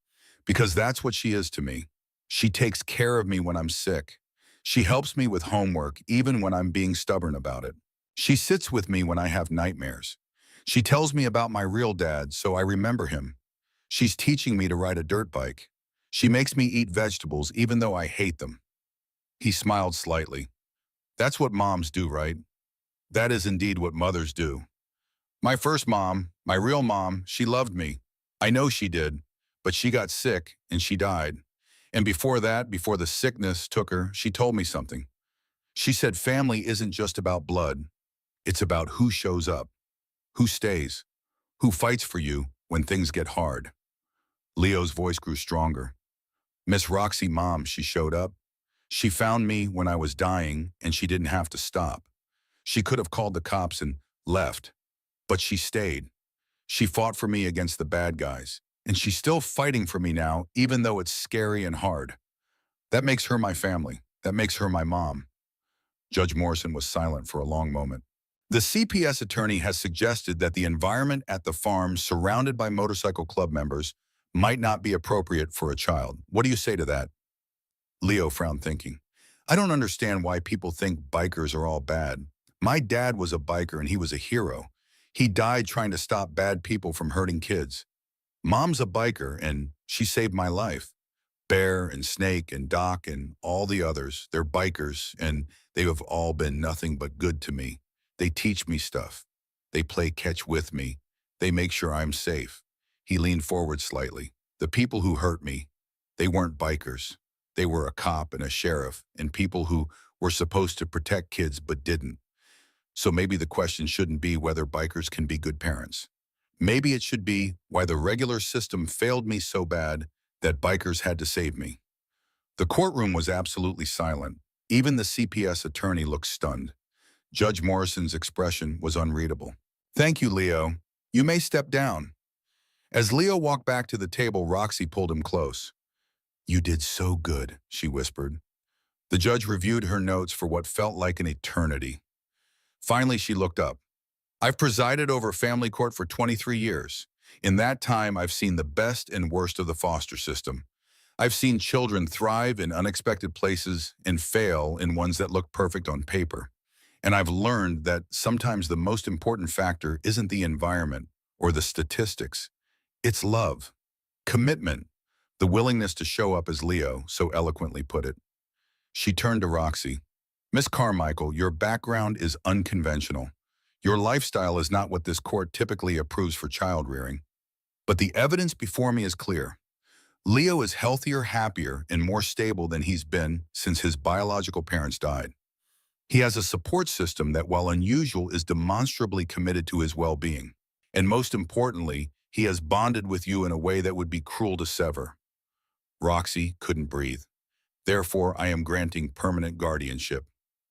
Because that's what she is to me. She takes care of me when I'm sick. She helps me with homework even when I'm being stubborn about it. She sits with me when I have nightmares. She tells me about my real dad so I remember him. She's teaching me to ride a dirt bike. She makes me eat vegetables even though I hate them. He smiled slightly. That's what moms do, right? That is indeed what mothers do. My first mom, my real mom, she loved me. I know she did, but she got sick and she died. And before that, before the sickness took her, she told me something. She said family isn't just about blood. It's about who shows up, who stays, who fights for you when things get hard. Leo's voice grew stronger. Miss Roxy, mom, she showed up. She found me when I was dying and she didn't have to stop. She could have called the cops and left, but she stayed. She fought for me against the bad guys, and she's still fighting for me now, even though it's scary and hard. That makes her my family. That makes her my mom. Judge Morrison was silent for a long moment. The CPS attorney has suggested that the environment at the farm surrounded by motorcycle club members might not be appropriate for a child. What do you say to that? Leo frowned, thinking. I don't understand why people think bikers are all bad. My dad was a biker and he was a hero. He died trying to stop bad people from hurting kids. Mom's a biker and she saved my life. Bear and Snake and Doc and all the others, they're bikers and they have all been nothing but good to me. They teach me stuff. They play catch with me. They make sure I'm safe. He leaned forward slightly. The people who hurt me, they weren't bikers. They were a cop and a sheriff and people who were supposed to protect kids but didn't. So maybe the question shouldn't be whether bikers can be good parents. Maybe it should be why the regular system failed me so bad that bikers had to save me. The courtroom was absolutely silent. Even the CPS attorney looked stunned. Judge Morrison's expression was unreadable. Thank you, Leo. You may step down. As Leo walked back to the table, Roxy pulled him close. You did so good, she whispered. The judge reviewed her notes for what felt like an eternity. Finally, she looked up. I've presided over family court for 23 years. In that time, I've seen the best and worst of the foster system. I've seen children thrive in unexpected places and fail in ones that look perfect on paper. And I've learned that sometimes the most important factor isn't the environment or the statistics. It's love, commitment, the willingness to show up, as Leo so eloquently put it. She turned to Roxy. Miss Carmichael, your background is unconventional. Your lifestyle is not what this court typically approves for child rearing. But the evidence before me is clear. Leo is healthier, happier, and more stable than he's been since his biological parents died. He has a support system that, while unusual, is demonstrably committed to his well-being. And most importantly, he has bonded with you in a way that would be cruel to sever. Roxy couldn't breathe. Therefore, I am granting permanent guardianship.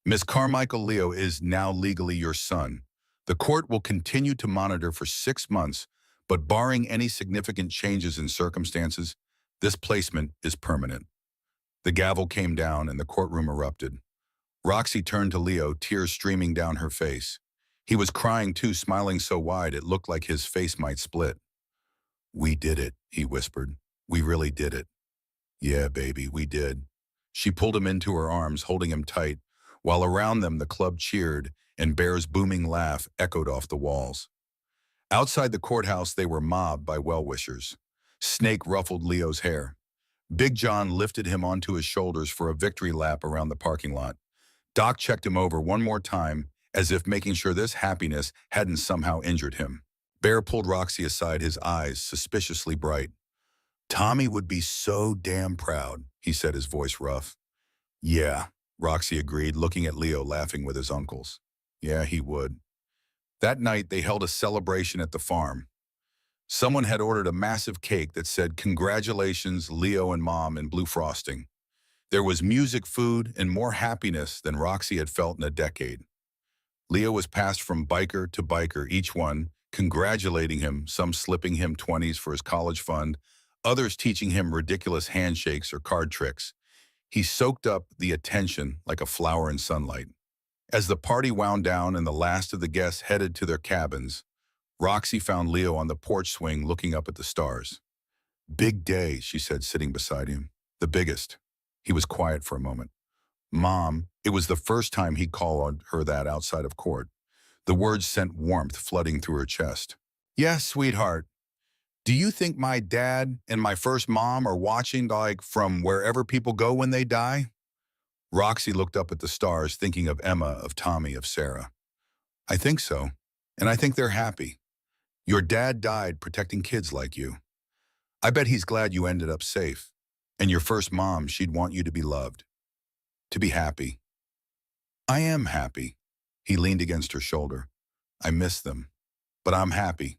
Miss Carmichael, Leo is now legally your son. The court will continue to monitor for 6 months, but barring any significant changes in circumstances, this placement is permanent. The gavel came down and the courtroom erupted. Roxy turned to Leo, tears streaming down her face. He was crying too, smiling so wide it looked like his face might split. We did it, he whispered. We really did it. Yeah, baby, we did. She pulled him into her arms, holding him tight, while around them the club cheered and Bear's booming laugh echoed off the walls. Outside the courthouse, they were mobbed by well-wishers. Snake ruffled Leo's hair. Big John lifted him onto his shoulders for a victory lap around the parking lot. Doc checked him over one more time, as if making sure this happiness hadn't somehow injured him. Bear pulled Roxy aside, his eyes suspiciously bright. Tommy would be so damn proud, he said, his voice rough. Yeah, Roxy agreed, looking at Leo laughing with his uncles. Yeah, he would. That night, they held a celebration at the farm. Someone had ordered a massive cake that said, "Congratulations, Leo and Mom," in blue frosting. There was music, food, and more happiness than Roxy had felt in a decade. Leo was passed from biker to biker, each one congratulating him, some slipping him 20s for his college fund, others teaching him ridiculous handshakes or card tricks. He soaked up the attention like a flower in sunlight. As the party wound down and the last of the guests headed to their cabins, Roxy found Leo on the porch swing looking up at the stars. Big day, she said, sitting beside him. The biggest. He was quiet for a moment. Mom, it was the first time he called her that outside of court. The words sent warmth flooding through her chest. Yes, sweetheart. Do you think my dad and my first mom are watching like from wherever people go when they die? Roxy looked up at the stars, thinking of Emma, of Tommy, of Sarah. I think so. And I think they're happy. Your dad died protecting kids like you. I bet he's glad you ended up safe. And your first mom, she'd want you to be loved, to be happy. I am happy. He leaned against her shoulder. I miss them, but I'm happy.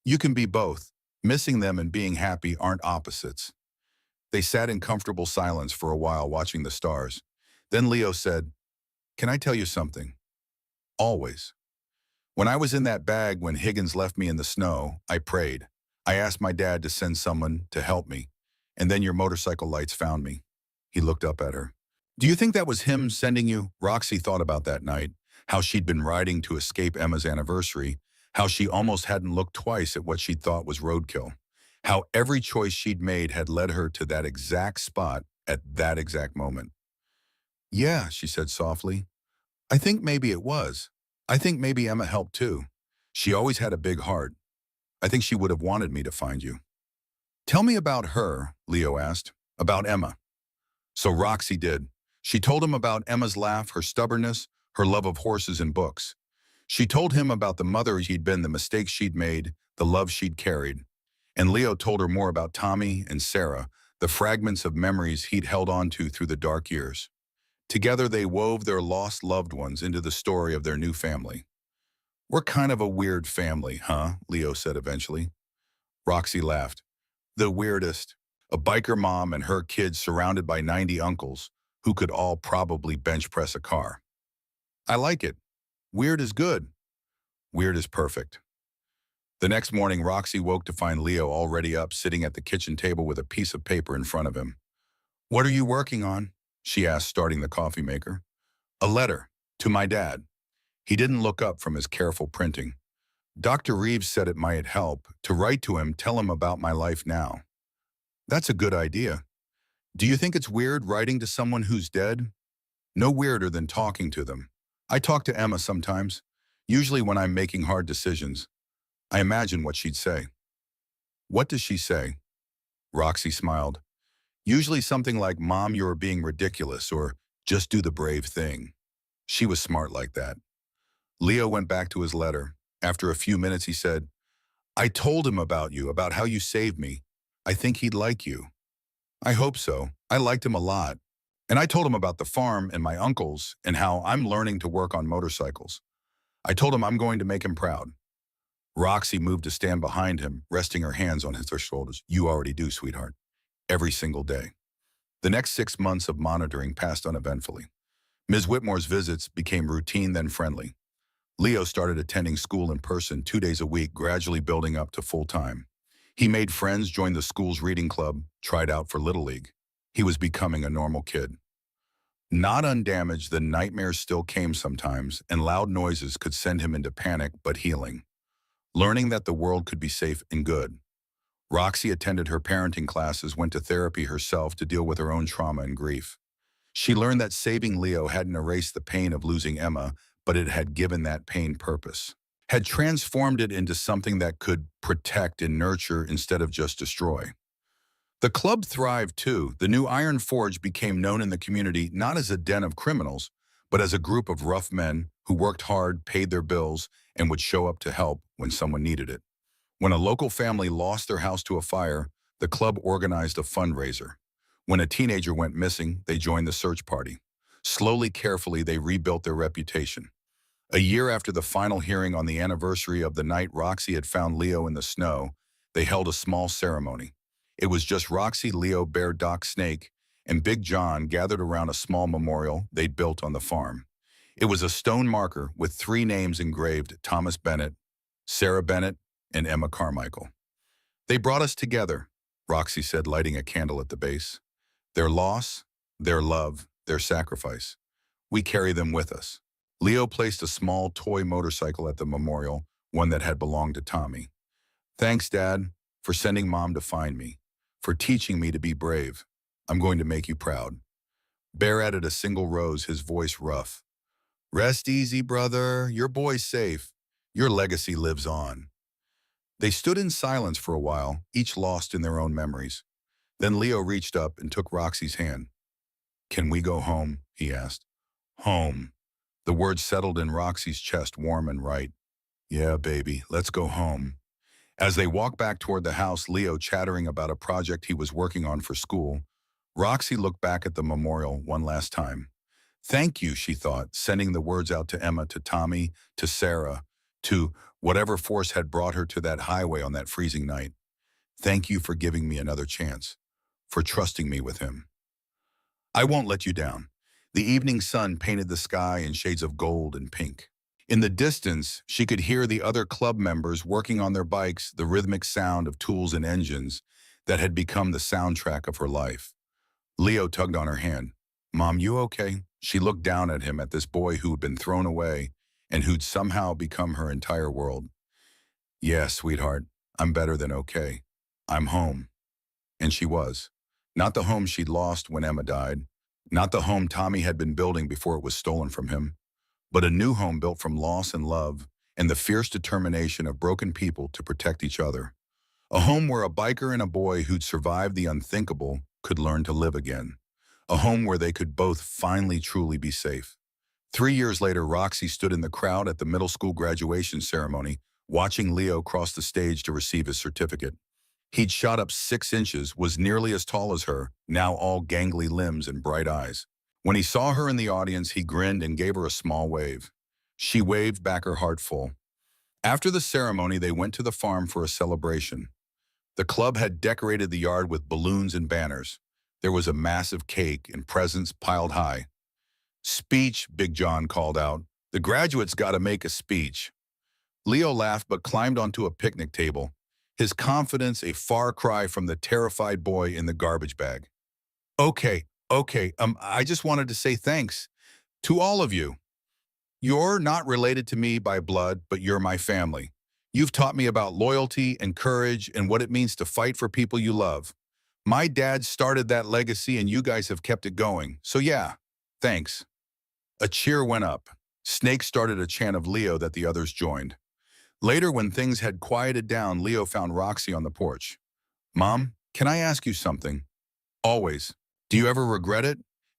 You can be both. Missing them and being happy aren't opposites. They sat in comfortable silence for a while watching the stars. Then Leo said, can I tell you something? Always. When I was in that bag when Higgins left me in the snow, I prayed. I asked my dad to send someone to help me. And then your motorcycle lights found me. He looked up at her. Do you think that was him sending you? Roxy thought about that night, how she'd been riding to escape Emma's anniversary, how she almost hadn't looked twice at what she'd thought was roadkill, how every choice she'd made had led her to that exact spot at that exact moment. Yeah, she said softly. I think maybe it was. I think maybe Emma helped too. She always had a big heart. I think she would have wanted me to find you. Tell me about her, Leo asked. About Emma. So Roxy did. She told him about Emma's laugh, her stubbornness, her love of horses and books. She told him about the mother he'd been, the mistakes she'd made, the love she'd carried. And Leo told her more about Tommy and Sarah, the fragments of memories he'd held on to through the dark years. Together they wove their lost loved ones into the story of their new family. We're kind of a weird family, huh? Leo said eventually. Roxy laughed. The weirdest. A biker mom and her kids surrounded by 90 uncles who could all probably bench press a car. I like it. Weird is good. Weird is perfect. The next morning, Roxy woke to find Leo already up, sitting at the kitchen table with a piece of paper in front of him. What are you working on? She asked, starting the coffee maker. A letter. To my dad. He didn't look up from his careful printing. Dr. Reeves said it might help to write to him, tell him about my life now. That's a good idea. Do you think it's weird writing to someone who's dead? No weirder than talking to them. I talk to Emma sometimes, usually when I'm making hard decisions. I imagine what she'd say. What does she say? Roxy smiled. Usually something like, Mom, you're being ridiculous, or just do the brave thing. She was smart like that. Leo went back to his letter. After a few minutes, he said, I told him about you, about how you saved me. I think he'd like you. I hope so. I liked him a lot. And I told him about the farm and my uncles and how I'm learning to work on motorcycles. I told him I'm going to make him proud. Roxy moved to stand behind him, resting her hands on his shoulders. You already do, sweetheart. Every single day. The next 6 months of monitoring passed uneventfully. Ms. Whitmore's visits became routine, then friendly. Leo started attending school in person 2 days a week, gradually building up to full-time. He made friends, joined the school's reading club, tried out for Little League. He was becoming a normal kid. Not undamaged, the nightmares still came sometimes, and loud noises could send him into panic, but healing. Learning that the world could be safe and good. Roxy attended her parenting classes, went to therapy herself to deal with her own trauma and grief. She learned that saving Leo hadn't erased the pain of losing Emma, but it had given that pain purpose, had transformed it into something that could protect and nurture instead of just destroy. The club thrived too. The new Iron Forge became known in the community not as a den of criminals, but as a group of rough men who worked hard, paid their bills, and would show up to help when someone needed it. When a local family lost their house to a fire, the club organized a fundraiser. When a teenager went missing, they joined the search party. Slowly, carefully, they rebuilt their reputation. A year after the final hearing on the anniversary of the night Roxy had found Leo in the snow, they held a small ceremony. It was just Roxy, Leo, Bear, Doc, Snake, and Big John gathered around a small memorial they'd built on the farm. It was a stone marker with 3 names engraved: Thomas Bennett, Sarah Bennett, and Emma Carmichael. They brought us together, Roxy said, lighting a candle at the base. Their loss, their love, their sacrifice. We carry them with us. Leo placed a small toy motorcycle at the memorial, one that had belonged to Tommy. Thanks, Dad, for sending Mom to find me, for teaching me to be brave. I'm going to make you proud. Bear added a single rose, his voice rough. Rest easy, brother. Your boy's safe. Your legacy lives on. They stood in silence for a while, each lost in their own memories. Then Leo reached up and took Roxy's hand. Can we go home? He asked. Home. The words settled in Roxy's chest, warm and right. Yeah, baby, let's go home. As they walked back toward the house, Leo chattering about a project he was working on for school, Roxy looked back at the memorial one last time. Thank you, she thought, sending the words out to Emma, to Tommy, to Sarah, to whatever force had brought her to that highway on that freezing night. Thank you for giving me another chance, for trusting me with him. I won't let you down. The evening sun painted the sky in shades of gold and pink. In the distance, she could hear the other club members working on their bikes, the rhythmic sound of tools and engines that had become the soundtrack of her life. Leo tugged on her hand. Mom, you okay? She looked down at him, at this boy who had been thrown away and who'd somehow become her entire world. Yeah, sweetheart, I'm better than okay. I'm home. And she was. Not the home she'd lost when Emma died. Not the home Tommy had been building before it was stolen from him. But a new home built from loss and love and the fierce determination of broken people to protect each other. A home where a biker and a boy who'd survived the unthinkable could learn to live again. A home where they could both finally truly be safe. 3 years later, Roxy stood in the crowd at the middle school graduation ceremony, watching Leo cross the stage to receive his certificate. He'd shot up 6 inches, was nearly as tall as her, now all gangly limbs and bright eyes. When he saw her in the audience, he grinned and gave her a small wave. She waved back, her heart full. After the ceremony, they went to the farm for a celebration. The club had decorated the yard with balloons and banners. There was a massive cake and presents piled high. Speech, Big John called out. The graduates got to make a speech. Leo laughed but climbed onto a picnic table, his confidence a far cry from the terrified boy in the garbage bag. Okay, I just wanted to say thanks to all of you. You're not related to me by blood, but you're my family. You've taught me about loyalty and courage and what it means to fight for people you love. My dad started that legacy and you guys have kept it going. So yeah, thanks. A cheer went up. Snake started a chant of Leo that the others joined. Later, when things had quieted down, Leo found Roxy on the porch. Mom, can I ask you something? Always. Do you ever regret it?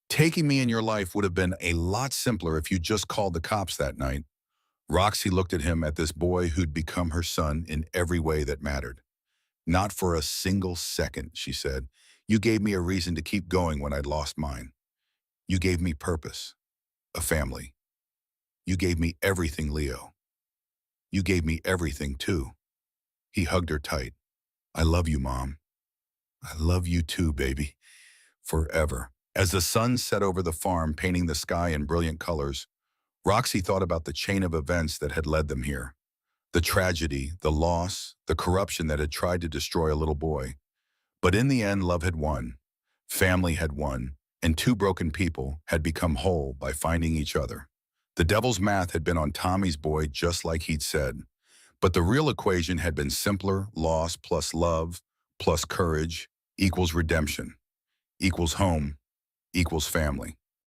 Taking me in your life would have been a lot simpler if you just called the cops that night. Roxy looked at him, at this boy who'd become her son in every way that mattered. Not for a single second, she said. You gave me a reason to keep going when I'd lost mine. You gave me purpose, a family. You gave me everything, Leo. You gave me everything, too. He hugged her tight. I love you, Mom. I love you too, baby. Forever. As the sun set over the farm, painting the sky in brilliant colors, Roxy thought about the chain of events that had led them here. The tragedy, the loss, the corruption that had tried to destroy a little boy. But in the end, love had won. Family had won, and two broken people had become whole by finding each other. The devil's math had been on Tommy's boy, just like he'd said. But the real equation had been simpler: loss plus love plus courage equals redemption, equals home, equals family.